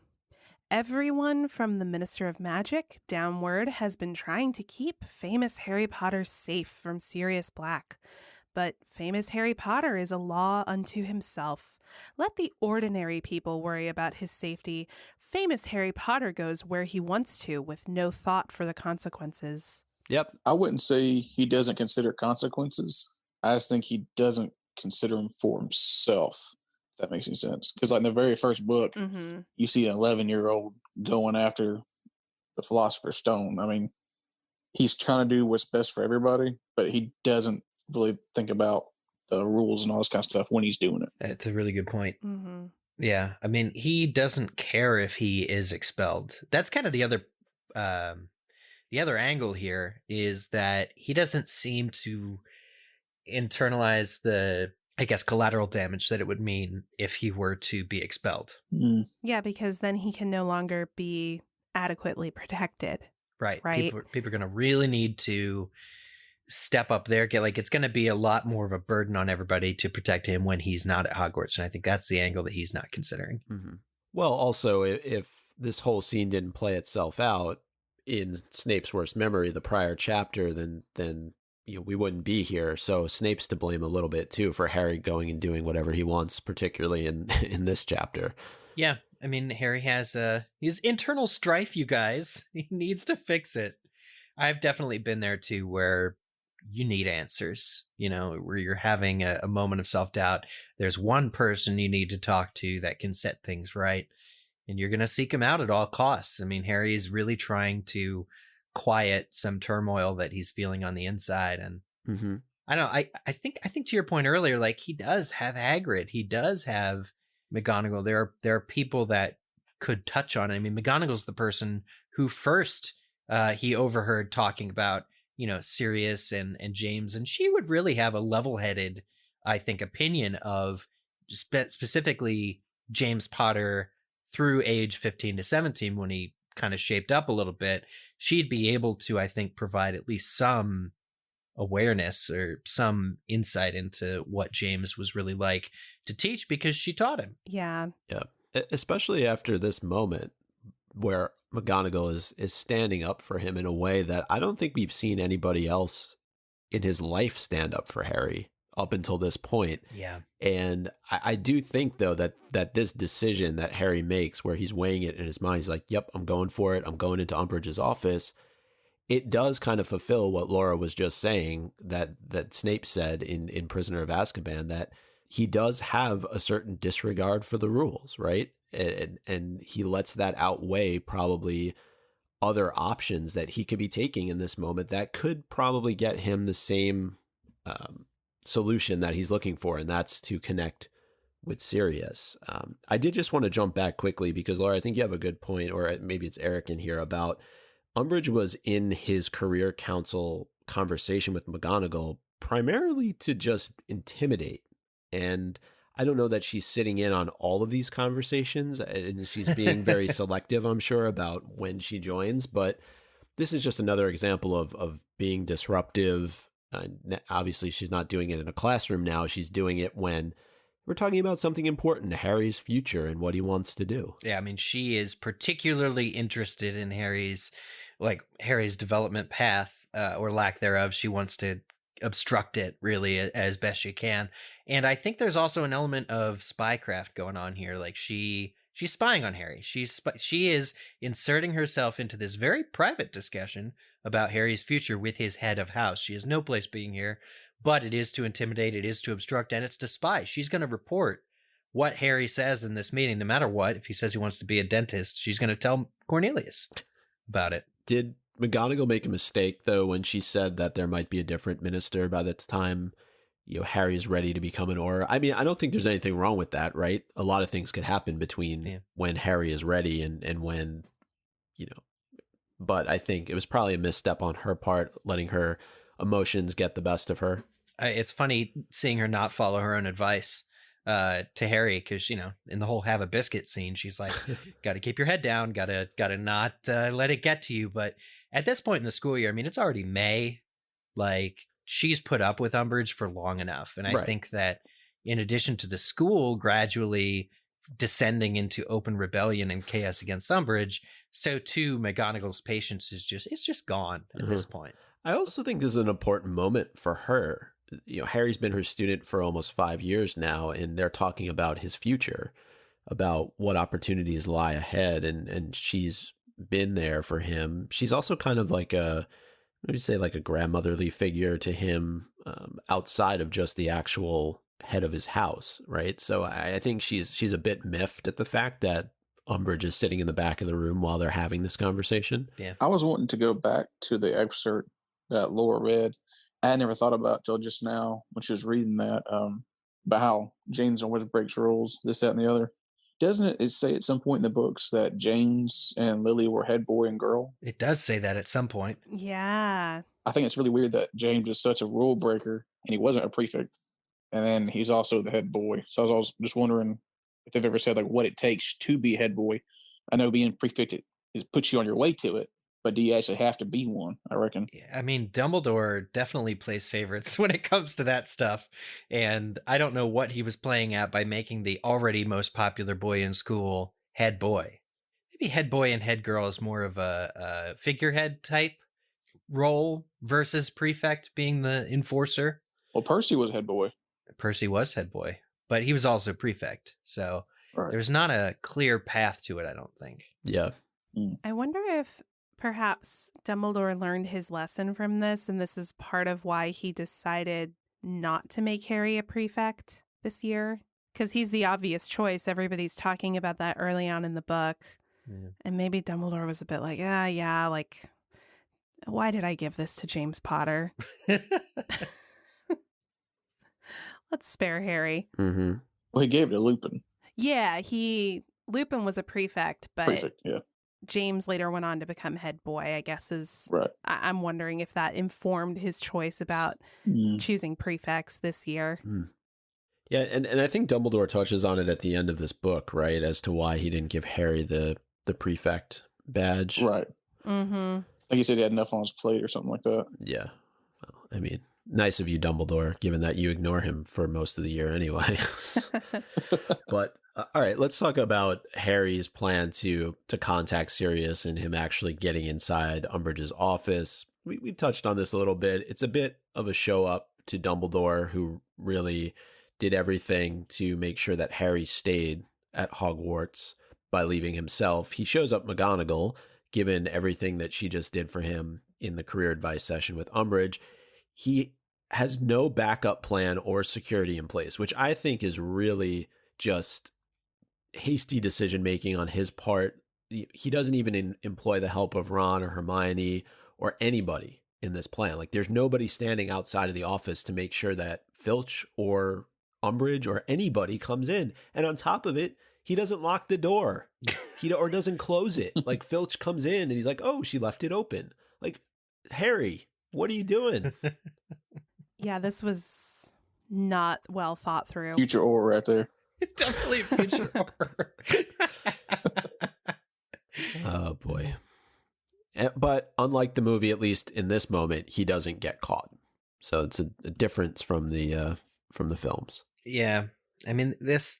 everyone from the Minister of Magic downward has been trying to keep famous Harry Potter safe from Sirius Black. But famous Harry Potter is a law unto himself. Let the ordinary people worry about his safety. Famous Harry Potter goes where he wants to with no thought for the consequences." Yep. I wouldn't say he doesn't consider consequences. I just think he doesn't consider them for himself, if that makes any sense. Because like in the very first book, you see an 11-year-old going after the Philosopher's Stone. I mean, he's trying to do what's best for everybody, but he doesn't really think about the rules and all this kind of stuff when he's doing it. That's a really good point. Mm-hmm. Yeah, I mean, he doesn't care if he is expelled. That's kind of the other angle here, is that he doesn't seem to internalize the, I guess, collateral damage that it would mean if he were to be expelled. Yeah, because then he can no longer be adequately protected. Right. Right. People are going to really need to step up there. It's going to be a lot more of a burden on everybody to protect him when he's not at Hogwarts. And I think that's the angle that he's not considering. Mm-hmm. Well, also, if this whole scene didn't play itself out in Snape's worst memory, the prior chapter, then we wouldn't be here. So Snape's to blame a little bit too for Harry going and doing whatever he wants, particularly in this chapter. Yeah, I mean, Harry has his internal strife, you guys. He needs to fix it. I've definitely been there too, where you need answers, where you're having a moment of self-doubt. There's one person you need to talk to that can set things right, and you're going to seek him out at all costs. I mean, Harry is really trying to quiet some turmoil that he's feeling on the inside, and I don't know. I think to your point earlier, like he does have Hagrid. He does have McGonagall. There are people that could touch on it. I mean, McGonagall's the person who first he overheard talking about, Sirius and James, and she would really have a level-headed, I think, opinion of specifically James Potter through age 15 to 17 when he kind of shaped up a little bit. She'd be able to, I think, provide at least some awareness or some insight into what James was really like to teach because she taught him. Yeah. Yeah. Especially after this moment where McGonagall is standing up for him in a way that I don't think we've seen anybody else in his life stand up for Harry up until this point. Yeah. And I do think, though, that this decision that Harry makes where he's weighing it in his mind, he's like, yep, I'm going for it. I'm going into Umbridge's office. It does kind of fulfill what Laura was just saying that Snape said in Prisoner of Azkaban, that he does have a certain disregard for the rules, right? And he lets that outweigh probably other options that he could be taking in this moment that could probably get him the same solution that he's looking for, and that's to connect with Sirius. I did just want to jump back quickly because, Laura, I think you have a good point, or maybe it's Eric in here, about Umbridge was in his career council conversation with McGonagall primarily to just intimidate. And I don't know that she's sitting in on all of these conversations, and she's being very selective, I'm sure, about when she joins. But this is just another example of being disruptive. Obviously, she's not doing it in a classroom now. She's doing it when we're talking about something important, Harry's future and what he wants to do. Yeah, I mean, she is particularly interested in Harry's development path or lack thereof. She wants to obstruct it really as best she can. And I think there's also an element of spycraft going on here. Like she's spying on Harry. She is inserting herself into this very private discussion about Harry's future with his head of house. She has no place being here, but it is to intimidate, it is to obstruct, and it's to spy. She's going to report what Harry says in this meeting, no matter what. If he says he wants to be a dentist, she's going to tell Cornelius about it. Did McGonagall make a mistake, though, when she said that there might be a different minister by the time, Harry's ready to become an Auror? I mean, I don't think there's anything wrong with that, right? A lot of things could happen between when Harry is ready and when, but I think it was probably a misstep on her part, letting her emotions get the best of her. It's funny seeing her not follow her own advice to Harry, because in the whole have a biscuit scene, she's like, got to keep your head down, got to not let it get to you. But at this point in the school year, I mean, it's already May. Like, she's put up with Umbridge for long enough, and I think that in addition to the school gradually descending into open rebellion and chaos against Umbridge, so too McGonagall's patience is just gone at this point. I also think this is an important moment for her. Harry's been her student for almost 5 years now, and they're talking about his future, about what opportunities lie ahead, and she's been there for him. She's also kind of like a grandmotherly figure to him, outside of just the actual head of his house, right? So I think she's a bit miffed at the fact that Umbridge is sitting in the back of the room while they're having this conversation. Yeah, I was wanting to go back to the excerpt that Laura read. I had never thought about till just now when she was reading that, about how James always breaks rules, this, that, and the other. Doesn't it say at some point in the books that James and Lily were head boy and girl? it does say that at some point. Yeah. I think it's really weird that James is such a rule breaker and he wasn't a prefect, and then he's also the head boy. So I was just wondering if they've ever said like what it takes to be a head boy. I know being prefect it puts you on your way to it, but do you actually have to be one? I reckon. Yeah, I mean, Dumbledore definitely plays favorites when it comes to that stuff. And I don't know what he was playing at by making the already most popular boy in school head boy. Maybe head boy and head girl is more of a figurehead type role versus prefect being the enforcer. Well, Percy was head boy. Percy was head boy, but he was also prefect. So there's not a clear path to it, I don't think. Yeah. I wonder if perhaps Dumbledore learned his lesson from this, and this is part of why he decided not to make Harry a prefect this year, because he's the obvious choice. Everybody's talking about that early on in the book. Yeah. And maybe Dumbledore was a bit like, like, why did I give this to James Potter? let's spare Harry. Mm-hmm. Well, he gave it to Lupin. Yeah, Lupin was a prefect, but Prefect, yeah. James later went on to become head boy, I guess is Right. I'm wondering if that informed his choice about choosing prefects this year. Mm. Yeah, and I think Dumbledore touches on it at the end of this book, right, as to why he didn't give Harry the prefect badge. Right. Mm-hmm. I think he said he had enough on his plate or something like that. Yeah. Well, I mean, nice of you, Dumbledore, given that you ignore him for most of the year anyway. But all right, let's talk about Harry's plan to contact Sirius and him actually getting inside Umbridge's office. We've touched on this a little bit. It's a bit of a show up to Dumbledore, who really did everything to make sure that Harry stayed at Hogwarts by leaving himself. He shows up McGonagall, given everything that she just did for him in the career advice session with Umbridge. He has no backup plan or security in place, which I think is really just hasty decision making on his part. He doesn't even employ the help of Ron or Hermione or anybody in this plan. Like, there's nobody standing outside of the office to make sure that Filch or Umbridge or anybody comes in. And on top of it, he doesn't lock the door. Or doesn't close it. Like, Filch comes in and he's like, "Oh, she left it open." Like, Harry, what are you doing? Yeah, this was not well thought through. Future Aura right there. Definitely future horror. Oh boy. But unlike the movie, at least in this moment, he doesn't get caught. So it's a difference from the films. Yeah. I mean, this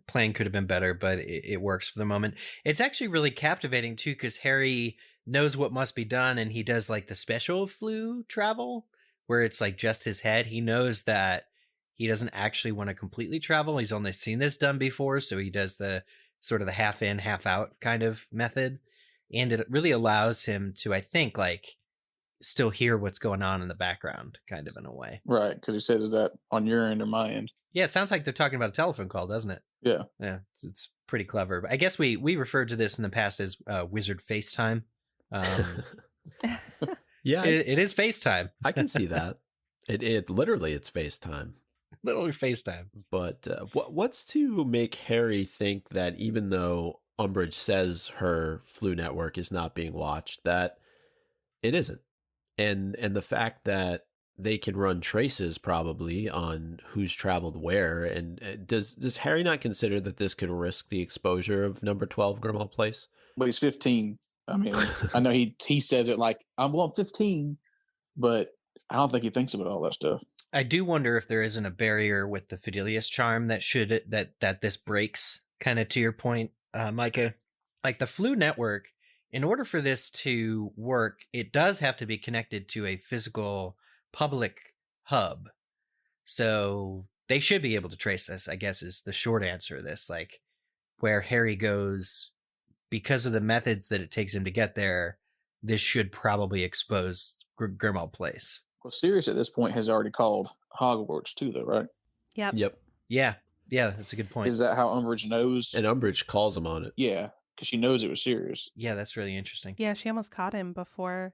plan could have been better, but it works for the moment. It's actually really captivating too, because Harry knows what must be done, and he does like the special flu travel where it's like just his head. He knows that he doesn't actually want to completely travel. He's only seen this done before, so he does the sort of the half in, half out kind of method. And it really allows him to, I think, like still hear what's going on in the background, kind of in a way. Right, because he said, "Is that on your end or my end?" Yeah, it sounds like they're talking about a telephone call, doesn't it? Yeah. Yeah, it's pretty clever. But I guess we referred to this in the past as Wizard FaceTime. Yeah, it is FaceTime. I can see that. It literally, it's FaceTime. Literally FaceTime. But what's to make Harry think that even though Umbridge says her flu network is not being watched, that it isn't? And the fact that they can run traces probably on who's traveled where. And does Harry not consider that this could risk the exposure of number 12 Grimmauld Place? But he's 15. I mean, I know he says it like, I'm 15, but I don't think he thinks about all that stuff. I do wonder if there isn't a barrier with the Fidelius charm that this breaks, kind of to your point, Micah. Like the flu network, in order for this to work, it does have to be connected to a physical public hub. So they should be able to trace this, I guess, is the short answer to this. Like where Harry goes, because of the methods that it takes him to get there, this should probably expose Grimmauld Place. Well, Sirius at this point has already called Hogwarts too, though, right? Yep. Yeah, that's a good point. Is that how Umbridge knows? And Umbridge calls him on it. Yeah, because she knows it was Sirius. Yeah, that's really interesting. Yeah, she almost caught him before.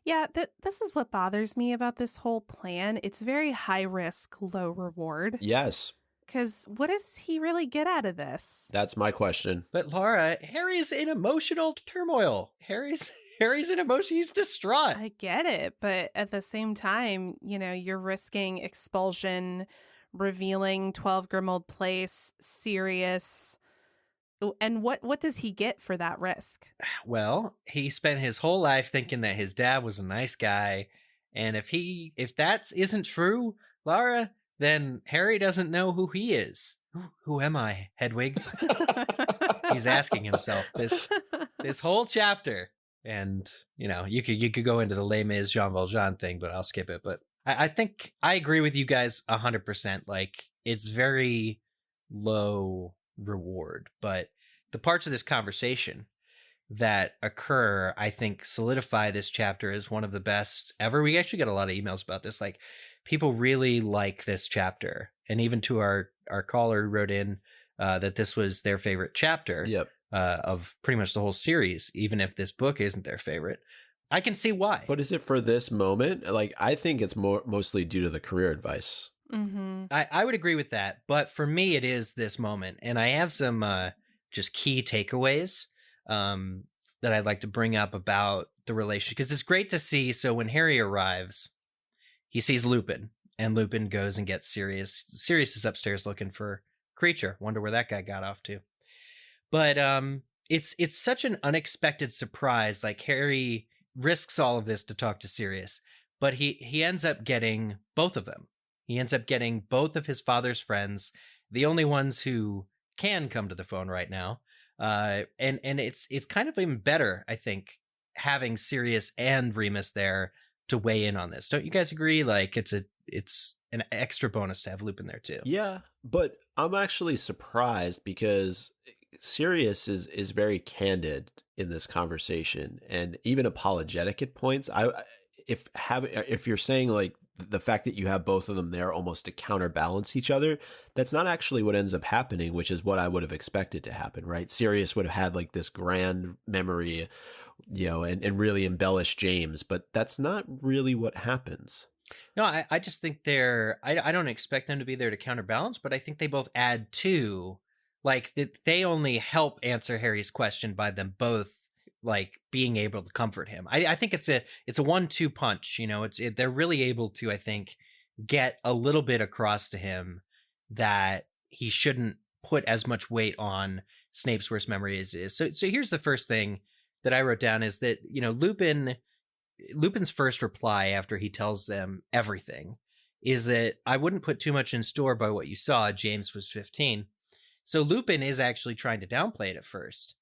Yeah, this is what bothers me about this whole plan. It's very high risk, low reward. Yes. Because what does he really get out of this? That's my question. But Laura, Harry's in emotional turmoil. Harry's in emotion. He's distraught. I get it, but at the same time, you're risking expulsion, revealing 12 Grimmauld Place, Sirius. And what does he get for that risk? Well, he spent his whole life thinking that his dad was a nice guy, and if that isn't true, Laura, then Harry doesn't know who he is. Who am I, Hedwig? He's asking himself this whole chapter. And, you could go into the Les Mis Jean Valjean thing, but I'll skip it. But I think I agree with you guys 100%. Like, it's very low reward. But the parts of this conversation that occur, I think, solidify this chapter as one of the best ever. We actually got a lot of emails about this. Like, people really like this chapter. And even to our caller who wrote in that this was their favorite chapter. Yep. Of pretty much the whole series, even if this book isn't their favorite. I can see why. But is it for this moment? Like, I think it's mostly due to the career advice I would agree with that, but for me, it is this moment, and I have some just key takeaways that I'd like to bring up about the relationship, because it's great to see. So when Harry arrives, he sees Lupin, and Lupin goes and gets Sirius. Sirius is upstairs looking for Creature. Wonder where that guy got off to. But it's such an unexpected surprise. Like, Harry risks all of this to talk to Sirius, but he ends up getting both of them. He ends up getting both of his father's friends, the only ones who can come to the phone right now. And it's kind of even better, I think, having Sirius and Remus there to weigh in on this. Don't you guys agree? Like, it's an extra bonus to have Lupin there too. Yeah, but I'm actually surprised because Sirius is very candid in this conversation and even apologetic at points. If you're saying like the fact that you have both of them there almost to counterbalance each other, that's not actually what ends up happening, which is what I would have expected to happen, right? Sirius would have had like this grand memory, and really embellish James, but that's not really what happens. No, I just think I don't expect them to be there to counterbalance, but I think they both add to, like, they only help answer Harry's question by them both, like, being able to comfort him. I think it's a 1-2 punch, they're really able to, I think, get a little bit across to him that he shouldn't put as much weight on Snape's worst memory as it is. So here's the first thing that I wrote down is that, Lupin's first reply after he tells them everything is that I wouldn't put too much in store by what you saw. James was 15. So Lupin is actually trying to downplay it at first,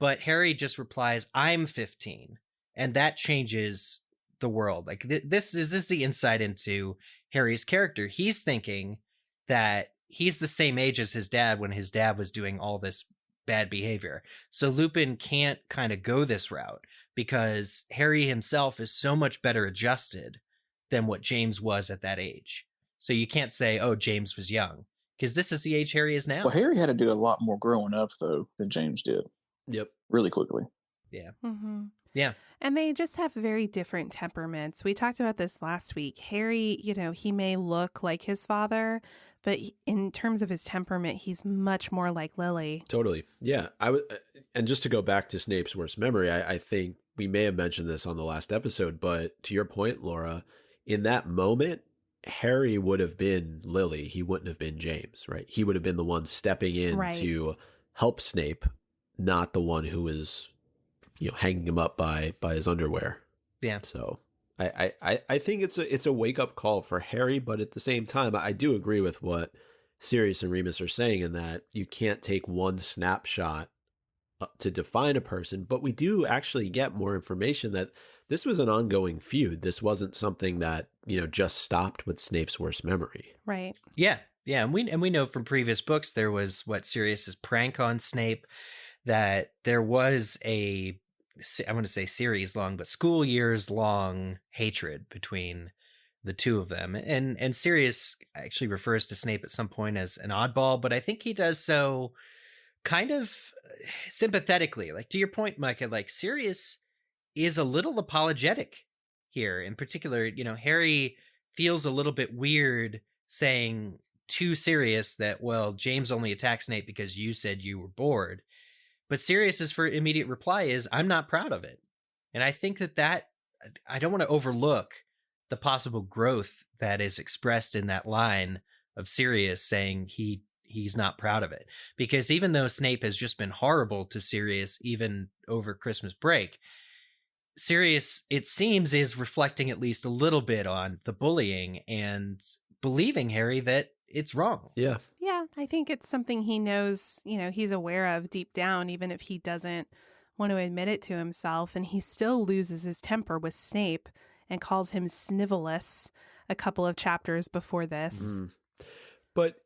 but Harry just replies, I'm 15. And that changes the world. Like, this is the insight into Harry's character. He's thinking that he's the same age as his dad when his dad was doing all this bad behavior. So Lupin can't kind of go this route because Harry himself is so much better adjusted than what James was at that age. So you can't say, oh, James was young, because this is the age Harry is now. Well, Harry had to do a lot more growing up, though, than James did. Yep. Really quickly. Yeah. Mm-hmm. Yeah. And they just have very different temperaments. We talked about this last week. Harry, he may look like his father, but in terms of his temperament, he's much more like Lily. Totally. Yeah. And just to go back to Snape's worst memory, I think we may have mentioned this on the last episode, but to your point, Laura, in that moment, Harry would have been Lily. He wouldn't have been James, right? He would have been the one stepping in to help Snape, not the one who was, hanging him up by his underwear. Yeah. So I think it's a wake up call for Harry, but at the same time, I do agree with what Sirius and Remus are saying in that you can't take one snapshot to define a person, but we do actually get more information that this was an ongoing feud. This wasn't something that, just stopped with Snape's worst memory. Right. Yeah. Yeah. And we know from previous books, there was Sirius's prank on Snape, that there was I want to say series long, but school years long hatred between the two of them. And Sirius actually refers to Snape at some point as an oddball, but I think he does so kind of sympathetically. Like, to your point, Micah, like, Sirius is a little apologetic here. In particular, Harry feels a little bit weird saying to Sirius that, well, James only attacked Snape because you said you were bored. But Sirius's immediate reply is, I'm not proud of it. And I think that I don't want to overlook the possible growth that is expressed in that line of Sirius saying he's not proud of it. Because even though Snape has just been horrible to Sirius, even over Christmas break, Sirius, it seems, is reflecting at least a little bit on the bullying and believing Harry that it's wrong. Yeah. Yeah, I think it's something he knows, he's aware of deep down, even if he doesn't want to admit it to himself. And he still loses his temper with Snape and calls him Snivelous a couple of chapters before this. Mm. But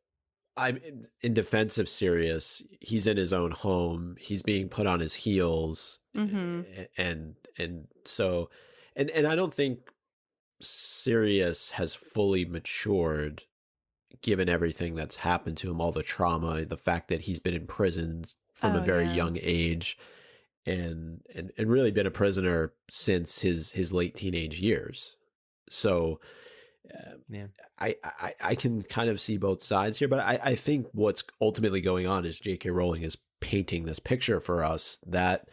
I'm in defense of Sirius. He's in his own home. He's being put on his heels. Mm-hmm. And so, and I don't think Sirius has fully matured given everything that's happened to him, all the trauma, the fact that he's been in prison from a very young age and really been a prisoner since his late teenage years. So Yeah. I can kind of see both sides here, but I think what's ultimately going on is J.K. Rowling is painting this picture for us that,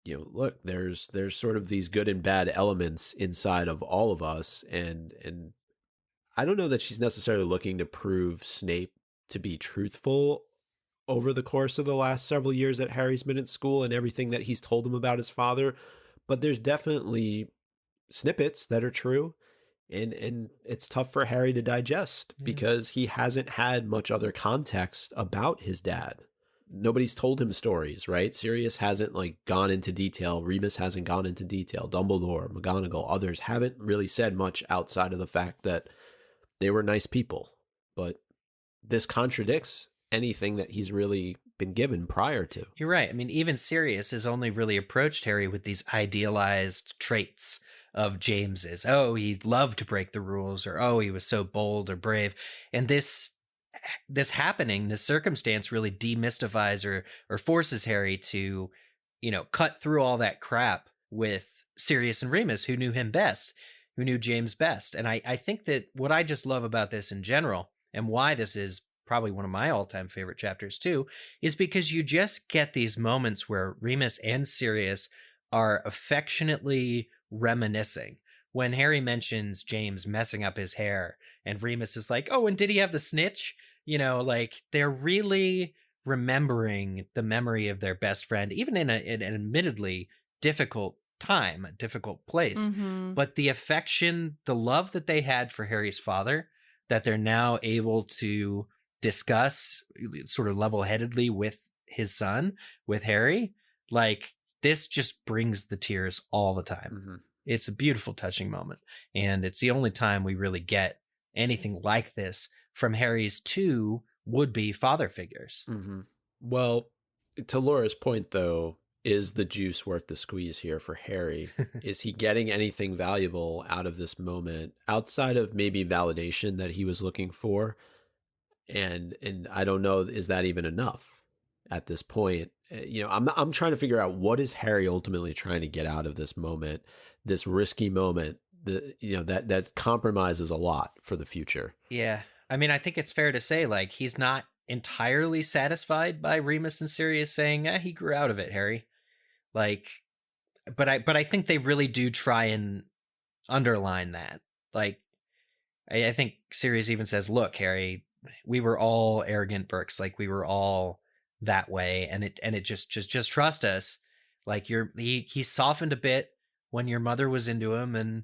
look, there's sort of these good and bad elements inside of all of us, and I don't know that she's necessarily looking to prove Snape to be truthful over the course of the last several years that Harry's been at school and everything that he's told him about his father, but there's definitely snippets that are true. And it's tough for Harry to digest because he hasn't had much other context about his dad. Nobody's told him stories, right? Sirius hasn't gone into detail. Remus hasn't gone into detail. Dumbledore, McGonagall, others haven't really said much outside of the fact that they were nice people. But this contradicts anything that he's really been given prior to. You're right. I mean, even Sirius has only really approached Harry with these idealized traits of James's. Oh, he loved to break the rules, or oh, he was so bold or brave. And this happening, this circumstance really demystifies or forces Harry to, cut through all that crap with Sirius and Remus, who knew him best, who knew James best. And I think that what I just love about this in general, and why this is probably one of my all-time favorite chapters too, is because you just get these moments where Remus and Sirius are affectionately reminiscing. When Harry mentions James messing up his hair and Remus is like, oh, and did he have the snitch? They're really remembering the memory of their best friend, even in an admittedly difficult time, a difficult place. Mm-hmm. But the affection, the love that they had for Harry's father, that they're now able to discuss sort of level-headedly with his son, with Harry, this just brings the tears all the time. Mm-hmm. It's a beautiful, touching moment. And it's the only time we really get anything like this from Harry's two would-be father figures. Mm-hmm. Well, to Laura's point, though, is the juice worth the squeeze here for Harry? Is he getting anything valuable out of this moment outside of maybe validation that he was looking for? And I don't know, is that even enough at this point? I'm trying to figure out, what is Harry ultimately trying to get out of this moment, this risky moment, that compromises a lot for the future. Yeah. I mean, I think it's fair to say, he's not entirely satisfied by Remus and Sirius saying, he grew out of it, Harry. But I think they really do try and underline that. I think Sirius even says, look, Harry, we were all arrogant Burks. We were all that way. And it just trust us. He softened a bit when your mother was into him, and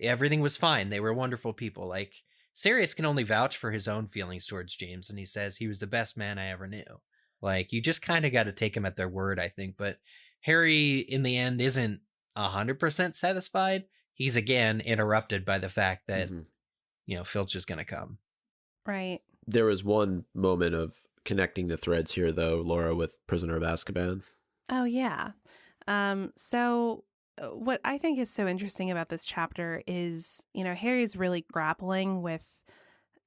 everything was fine. They were wonderful people. Sirius can only vouch for his own feelings towards James, and he says he was the best man I ever knew. You just kind of got to take him at their word, I think. But Harry, in the end, isn't 100% satisfied. He's again interrupted by the fact that, Filch is going to come. Right. There was one moment of connecting the threads here, though, Laura, with Prisoner of Azkaban. Oh, yeah. So what I think is so interesting about this chapter is, Harry's really grappling with,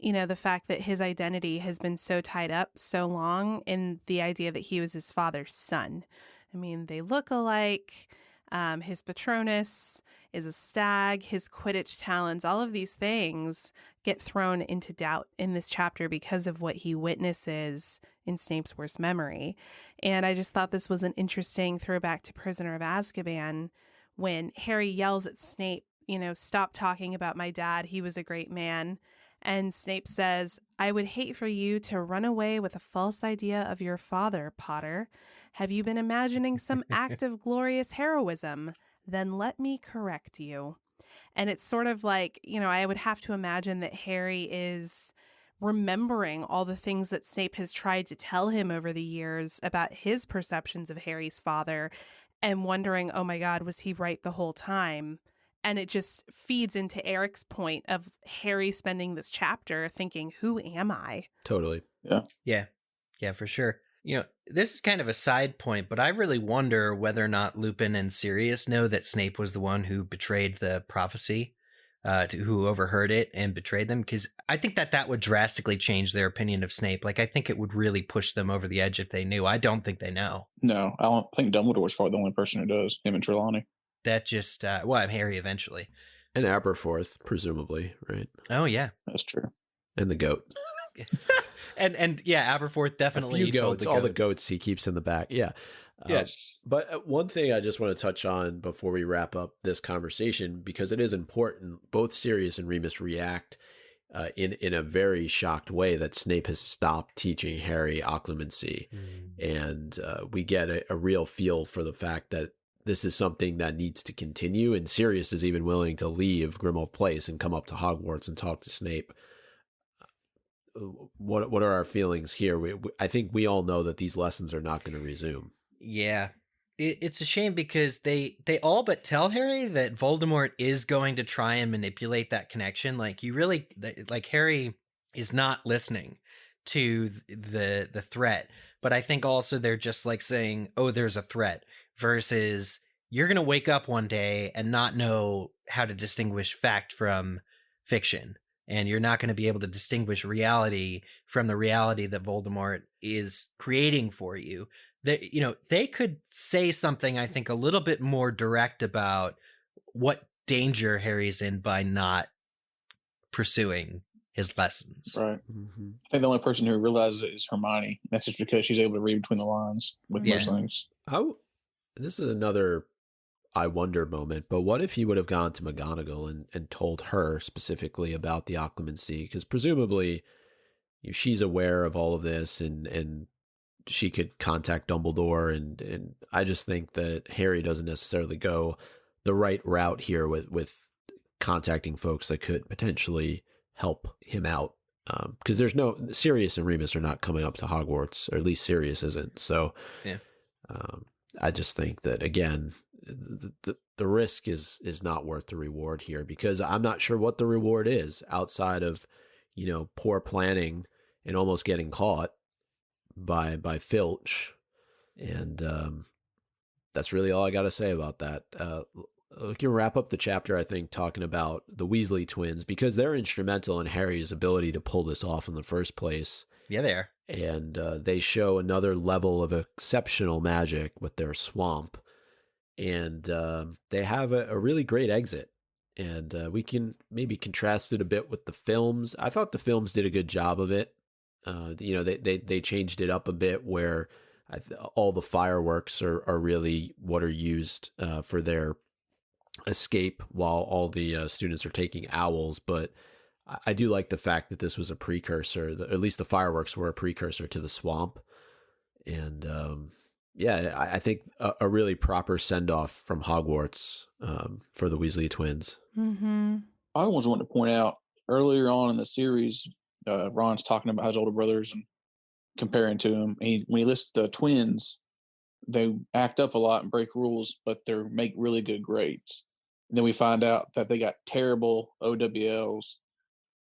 the fact that his identity has been so tied up so long in the idea that he was his father's son. I mean, they look alike. His Patronus is a stag. His Quidditch talents, all of these things get thrown into doubt in this chapter because of what he witnesses in Snape's worst memory. And I just thought this was an interesting throwback to Prisoner of Azkaban when Harry yells at Snape, stop talking about my dad. He was a great man. And Snape says, I would hate for you to run away with a false idea of your father, Potter. Have you been imagining some act of glorious heroism? Then let me correct you. And it's sort of I would have to imagine that Harry is remembering all the things that Snape has tried to tell him over the years about his perceptions of Harry's father and wondering, oh my God, was he right the whole time? And it just feeds into Eric's point of Harry spending this chapter thinking, who am I? Totally. Yeah, for sure. This is kind of a side point, but I really wonder whether or not Lupin and Sirius know that Snape was the one who betrayed the prophecy, who overheard it and betrayed them. Because I think that would drastically change their opinion of Snape. I think it would really push them over the edge if they knew. I don't think they know. No, I don't think Dumbledore's probably the only person who does, him and Trelawney. That just, Harry eventually. And Aberforth, presumably, right? Oh yeah, That's true. And the goat. and yeah, Aberforth definitely A few told goats, the all goat. the goats he keeps in the back. Yeah. Yes. But one thing I just want to touch on before we wrap up this conversation, because it is important, both Sirius and Remus react in a very shocked way that Snape has stopped teaching Harry occlumency. And we get a real feel for the fact that this is something that needs to continue. And Sirius is even willing to leave Grimmauld Place and come up to Hogwarts and talk to Snape. What are our feelings here? I think we all know that these lessons are not going to resume. Yeah. It's a shame because they all but tell Harry that Voldemort is going to try and manipulate that connection. Like Harry is not listening to the threat, but I think also they're just like saying, oh, there's a threat, versus you're going to wake up one day and not know how to distinguish fact from fiction. And you're not going to be able to distinguish reality from the reality that Voldemort is creating for you. They could say something, I think, a little bit more direct about what danger Harry's in by not pursuing his lessons. Right. Mm-hmm. I think the only person who realizes it is Hermione. That's just because she's able to read between the lines with most things. This is another I wonder moment, but what if he would have gone to McGonagall and told her specifically about the occlumency? Because presumably she's aware of all of this and she could contact Dumbledore. And I just think that Harry doesn't necessarily go the right route here with contacting folks that could potentially help him out. Because there's no Sirius and Remus are not coming up to Hogwarts, or at least Sirius isn't. So yeah. I just think that, again, the risk is not worth the reward here, because I'm not sure what the reward is outside of, poor planning and almost getting caught by Filch. And that's really all I got to say about that. We can wrap up the chapter, I think, talking about the Weasley twins, because they're instrumental in Harry's ability to pull this off in the first place. Yeah, they are. And they show another level of exceptional magic with their swamp. And they have a really great exit. And we can maybe contrast it a bit with the films. I thought the films did a good job of it. They changed it up a bit, where all the fireworks are really what are used for their escape, while all the students are taking owls. But I do like the fact that this was a precursor, at least the fireworks were a precursor to the swamp. And I think a really proper send-off from Hogwarts for the Weasley twins. Mm-hmm. I always want to point out, earlier on in the series, Ron's talking about his older brothers and comparing to him. When he lists the twins, they act up a lot and break rules, but they make really good grades. And then we find out that they got terrible OWLs,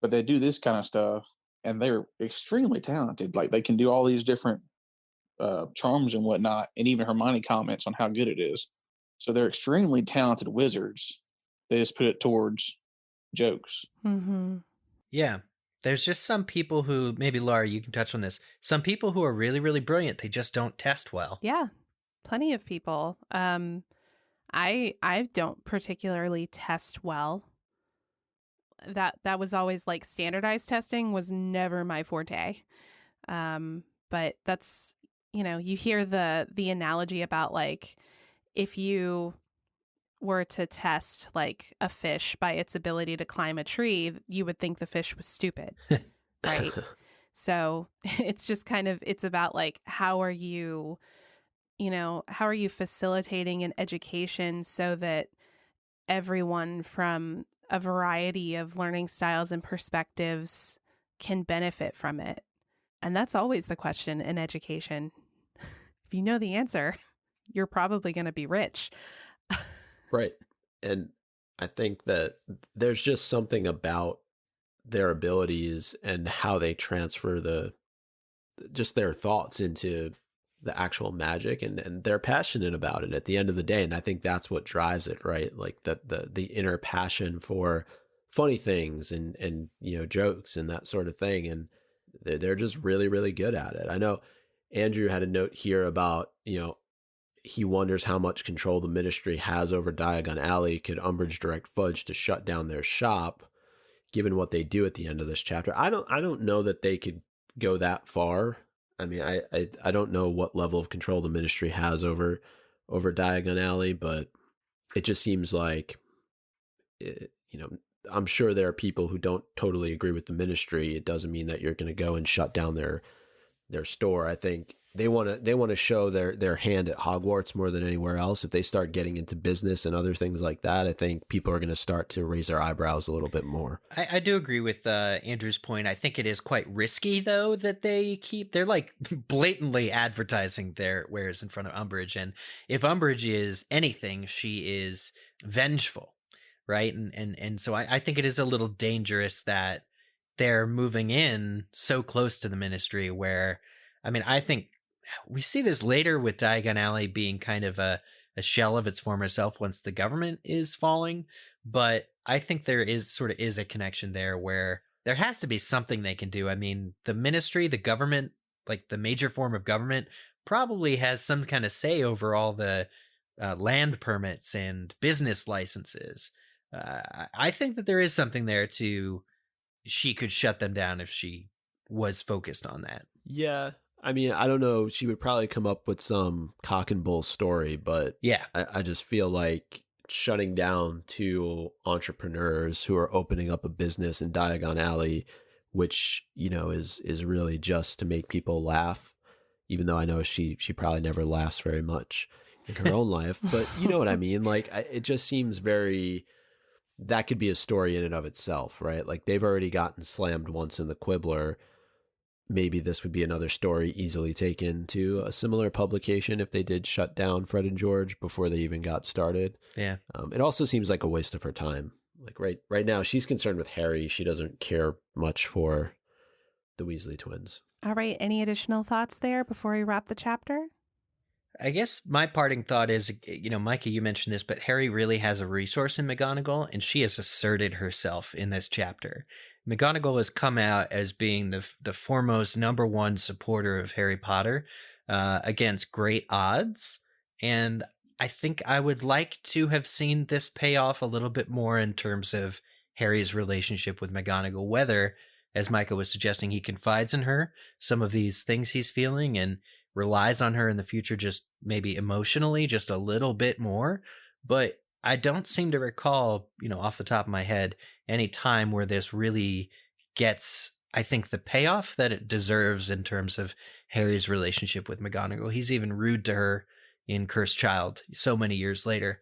but they do this kind of stuff, and they're extremely talented. Like, they can do all these different charms and whatnot, and even Hermione comments on how good it is. So they're extremely talented wizards. They just put it towards jokes. Mm-hmm. Yeah. There's just some people who, maybe Laura, you can touch on this. Some people who are really, really brilliant. They just don't test well. Yeah, plenty of people. I don't particularly test well. That was always like standardized testing was never my forte. But that's, you hear the analogy about, like, if you were to test like a fish by its ability to climb a tree, you would think the fish was stupid, right? So it's just it's about like, how are you facilitating an education so that everyone from a variety of learning styles and perspectives can benefit from it. And that's always the question in education. If you know the answer, you're probably going to be rich. Right. And I think that there's just something about their abilities and how they transfer just their thoughts into the actual magic, and they're passionate about it at the end of the day. And I think that's what drives it, right? Like the inner passion for funny things and jokes and that sort of thing. And they're just really, really good at it. I know Andrew had a note here about, he wonders how much control the Ministry has over Diagon Alley. Could Umbridge direct Fudge to shut down their shop, given what they do at the end of this chapter? I don't know that they could go that far. I mean, I don't know what level of control the Ministry has over Diagon Alley, but it just seems like, I'm sure there are people who don't totally agree with the Ministry. It doesn't mean that you're going to go and shut down their store. I think they want to show their hand at Hogwarts more than anywhere else. If they start getting into business and other things like that, I think people are going to start to raise their eyebrows a little bit more. I do agree with Andrew's point. I think it is quite risky, though, that they're like blatantly advertising their wares in front of Umbridge. And if Umbridge is anything, she is vengeful, right? And so I think it is a little dangerous that they're moving in so close to the Ministry where, I mean, I think we see this later with Diagon Alley being kind of a shell of its former self once the government is falling. But I think there is a connection there where there has to be something they can do. I mean, the Ministry, the government, like the major form of government, probably has some kind of say over all the land permits and business licenses. I think that there is something there she could shut them down if she was focused on that. Yeah. I mean, I don't know. She would probably come up with some cock and bull story, but yeah, I just feel like shutting down two entrepreneurs who are opening up a business in Diagon Alley, which, is really just to make people laugh, even though I know she probably never laughs very much in her own life, but you know what I mean? Like, it just seems that could be a story in and of itself, right? Like, they've already gotten slammed once in the Quibbler. Maybe this would be another story easily taken to a similar publication if they did shut down Fred and George before they even got started. Yeah. It also seems like a waste of her time. Like right now, she's concerned with Harry. She doesn't care much for the Weasley twins. All right. Any additional thoughts there before we wrap the chapter? I guess my parting thought is, Micah, you mentioned this, but Harry really has a resource in McGonagall, and she has asserted herself in this chapter. McGonagall has come out as being the foremost number one supporter of Harry Potter against great odds. And I think I would like to have seen this pay off a little bit more in terms of Harry's relationship with McGonagall, whether, as Micah was suggesting, he confides in her some of these things he's feeling and relies on her in the future, just maybe emotionally, just a little bit more. But I don't seem to recall, off the top of my head, any time where this really gets, I think, the payoff that it deserves in terms of Harry's relationship with McGonagall. He's even rude to her in Cursed Child so many years later,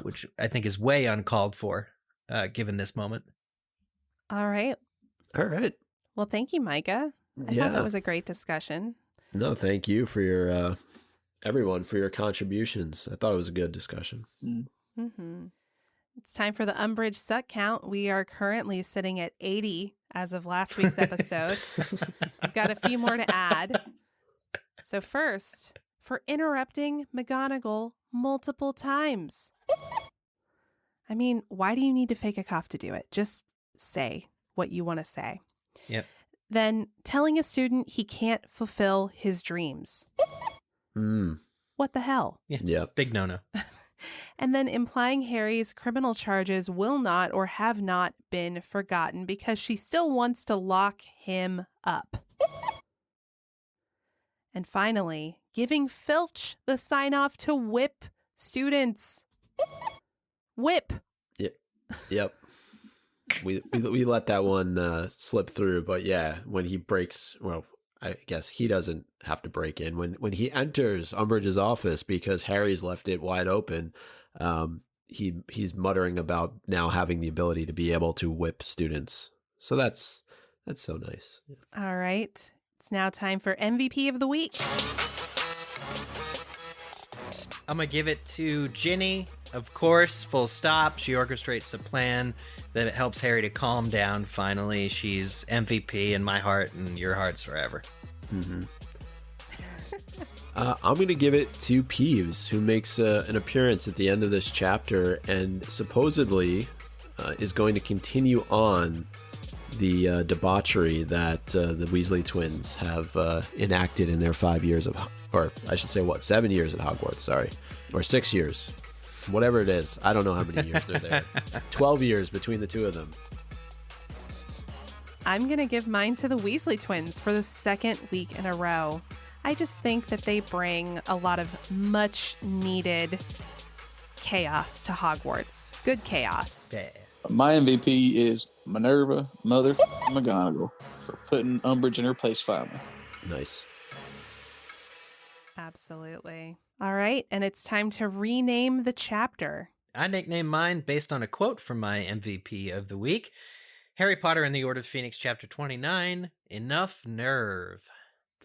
which I think is way uncalled for, given this moment. All right. Well, thank you, micah. I thought that was a great discussion. No, thank you for your everyone for your contributions. I thought it was a good discussion. Mm-hmm. It's time for the Umbridge Suck Count. We are currently sitting at 80 as of last week's episode. We've got a few more to add. So first, for interrupting McGonagall multiple times. I mean, why do you need to fake a cough to do it? Just say what you want to say. Yep. Then telling a student he can't fulfill his dreams. What the hell? Yeah. Big no-no. And then implying Harry's criminal charges will not or have not been forgotten because she still wants to lock him up. And finally, giving Filch the sign-off to whip students. Whip. Yep. We let that one slip through, but yeah, when he breaks, well, I guess he doesn't have to break in. When he enters Umbridge's office because Harry's left it wide open, he's muttering about now having the ability to be able to whip students. So that's so nice. All right. It's now time for MVP of the week. I'm going to give it to Ginny, of course, full stop. She orchestrates a plan that helps Harry to calm down finally. She's MVP in my heart and your hearts forever. Mm-hmm. I'm going to give it to Peeves, who makes an appearance at the end of this chapter and supposedly is going to continue on the debauchery that the Weasley twins have enacted in their 5 years of Or I should say, 7 years at Hogwarts, sorry. Or 6 years. Whatever it is. I don't know how many years they're there. 12 years between the two of them. I'm going to give mine to the Weasley twins for the second week in a row. I just think that they bring a lot of much needed chaos to Hogwarts. Good chaos. Yeah. My MVP is Minerva Mother McGonagall for putting Umbridge in her place finally. Nice. Absolutely. All right, and it's time to rename the chapter. I nicknamed mine based on a quote from my MVP of the week. Harry Potter and the Order of the Phoenix, Chapter 29, Enough Nerve.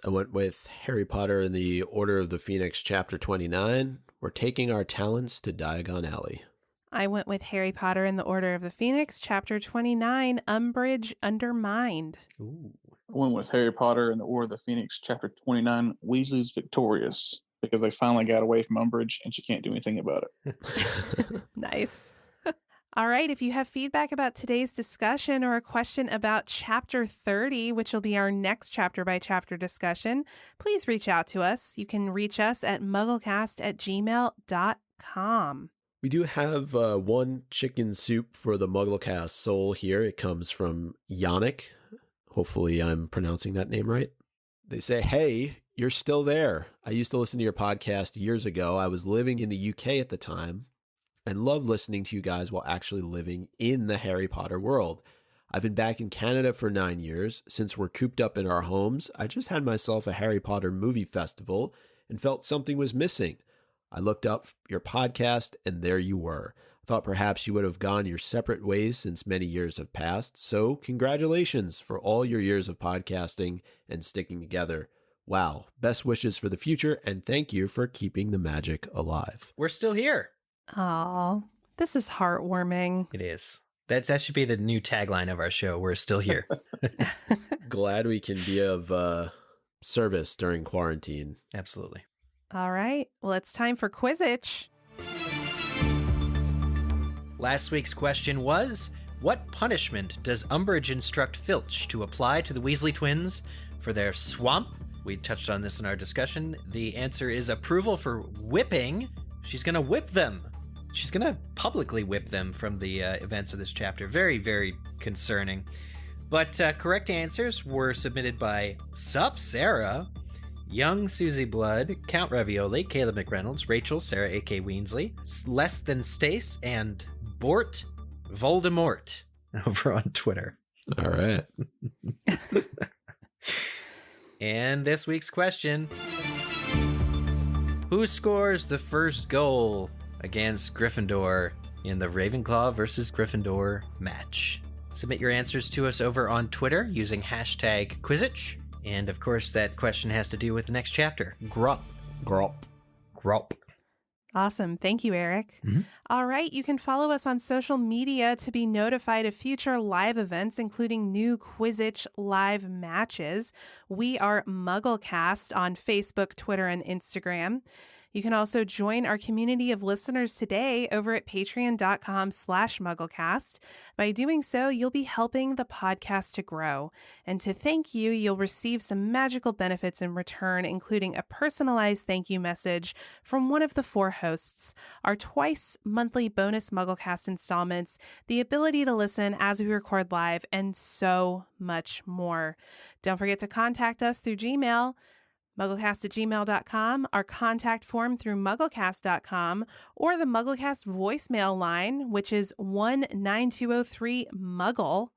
I went with Harry Potter and the Order of the Phoenix, Chapter 29. We're taking our talents to Diagon Alley. I went with Harry Potter and the Order of the Phoenix, Chapter 29, Umbridge Undermined. Ooh. I went with Harry Potter and the Order of the Phoenix, Chapter 29, Weasley's Victorious, because they finally got away from Umbridge and she can't do anything about it. Nice. All right, if you have feedback about today's discussion or a question about Chapter 30, which will be our next chapter by chapter discussion, please reach out to us. You can reach us at mugglecast@gmail.com. We do have one chicken soup for the MuggleCast soul here. It comes from Yannick. Hopefully I'm pronouncing that name right. They say, hey, you're still there. I used to listen to your podcast years ago. I was living in the UK at the time and loved listening to you guys while actually living in the Harry Potter world. I've been back in Canada for 9 years. Since we're cooped up in our homes, I just had myself a Harry Potter movie festival and felt something was missing. I looked up your podcast, and there you were. I thought perhaps you would have gone your separate ways since many years have passed. So congratulations for all your years of podcasting and sticking together. Wow. Best wishes for the future, and thank you for keeping the magic alive. We're still here. Oh, this is heartwarming. It is. That should be the new tagline of our show. We're still here. Glad we can be of service during quarantine. Absolutely. All right, well, it's time for Quizzitch. Last week's question was, what punishment does Umbridge instruct Filch to apply to the Weasley twins for their swamp? We touched on this in our discussion. The answer is approval for whipping. She's going to whip them. She's going to publicly whip them from the events of this chapter. Very, very concerning. But correct answers were submitted by Sup Sarah, Young Susie Blood, Count Ravioli, Caleb McReynolds, Rachel, Sarah A.K. Weasley, Less Than Stace, and Bort Voldemort over on Twitter. All right. And this week's question: who scores the first goal against Gryffindor in the Ravenclaw versus Gryffindor match? Submit your answers to us over on Twitter using hashtag Quizzitch. And of course, that question has to do with the next chapter. Grop. Grop. Grop. Awesome. Thank you, Eric. Mhm. All right. You can follow us on social media to be notified of future live events, including new Quizzitch live matches. We are MuggleCast on Facebook, Twitter, and Instagram. You can also join our community of listeners today over at patreon.com/MuggleCast. By doing so, you'll be helping the podcast to grow. And to thank you, you'll receive some magical benefits in return, including a personalized thank you message from one of the 4 hosts, our twice monthly bonus MuggleCast installments, the ability to listen as we record live, and so much more. Don't forget to contact us through Gmail, MuggleCast@gmail.com, our contact form through MuggleCast.com, or the MuggleCast voicemail line, which is 1-9203-MUGGLE.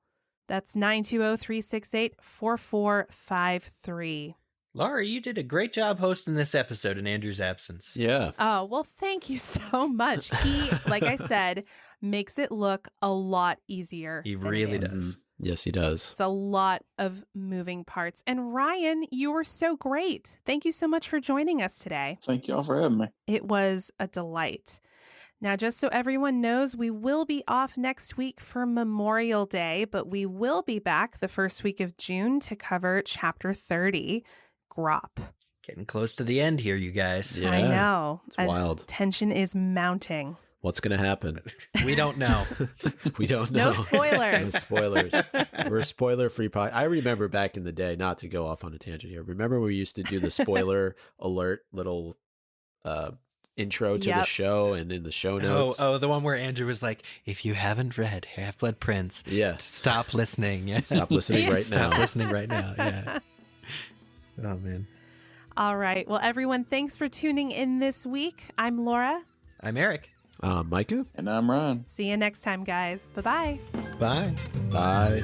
That's 920-368-4453. Laura, you did a great job hosting this episode in Andrew's absence. Yeah. Oh, well, thank you so much. He, like I said, makes it look a lot easier. He than really it is. does. Yes, he does. It's a lot of moving parts. And Ryan, you were so great. Thank you so much for joining us today. Thank y'all for having me. It was a delight. Now, just so everyone knows, we will be off next week for Memorial Day, but we will be back the first week of June to cover Chapter 30, Grop. Getting close to the end here, you guys. Yeah, I know. it's wild. Tension is mounting. What's going to happen? We don't know. We don't know. No spoilers. No spoilers. We're a spoiler-free podcast. I remember back in the day, not to go off on a tangent here, remember we used to do the spoiler alert little intro to the show and in the show notes? Oh, the one where Andrew was like, if you haven't read Half-Blood Prince, stop listening. Yeah. Stop listening right now. Stop listening right now. Yeah. Oh, man. All right. Well, everyone, thanks for tuning in this week. I'm Laura. I'm Eric. Micah. And I'm Ryan. See you next time, guys. Bye-bye. Bye. Bye.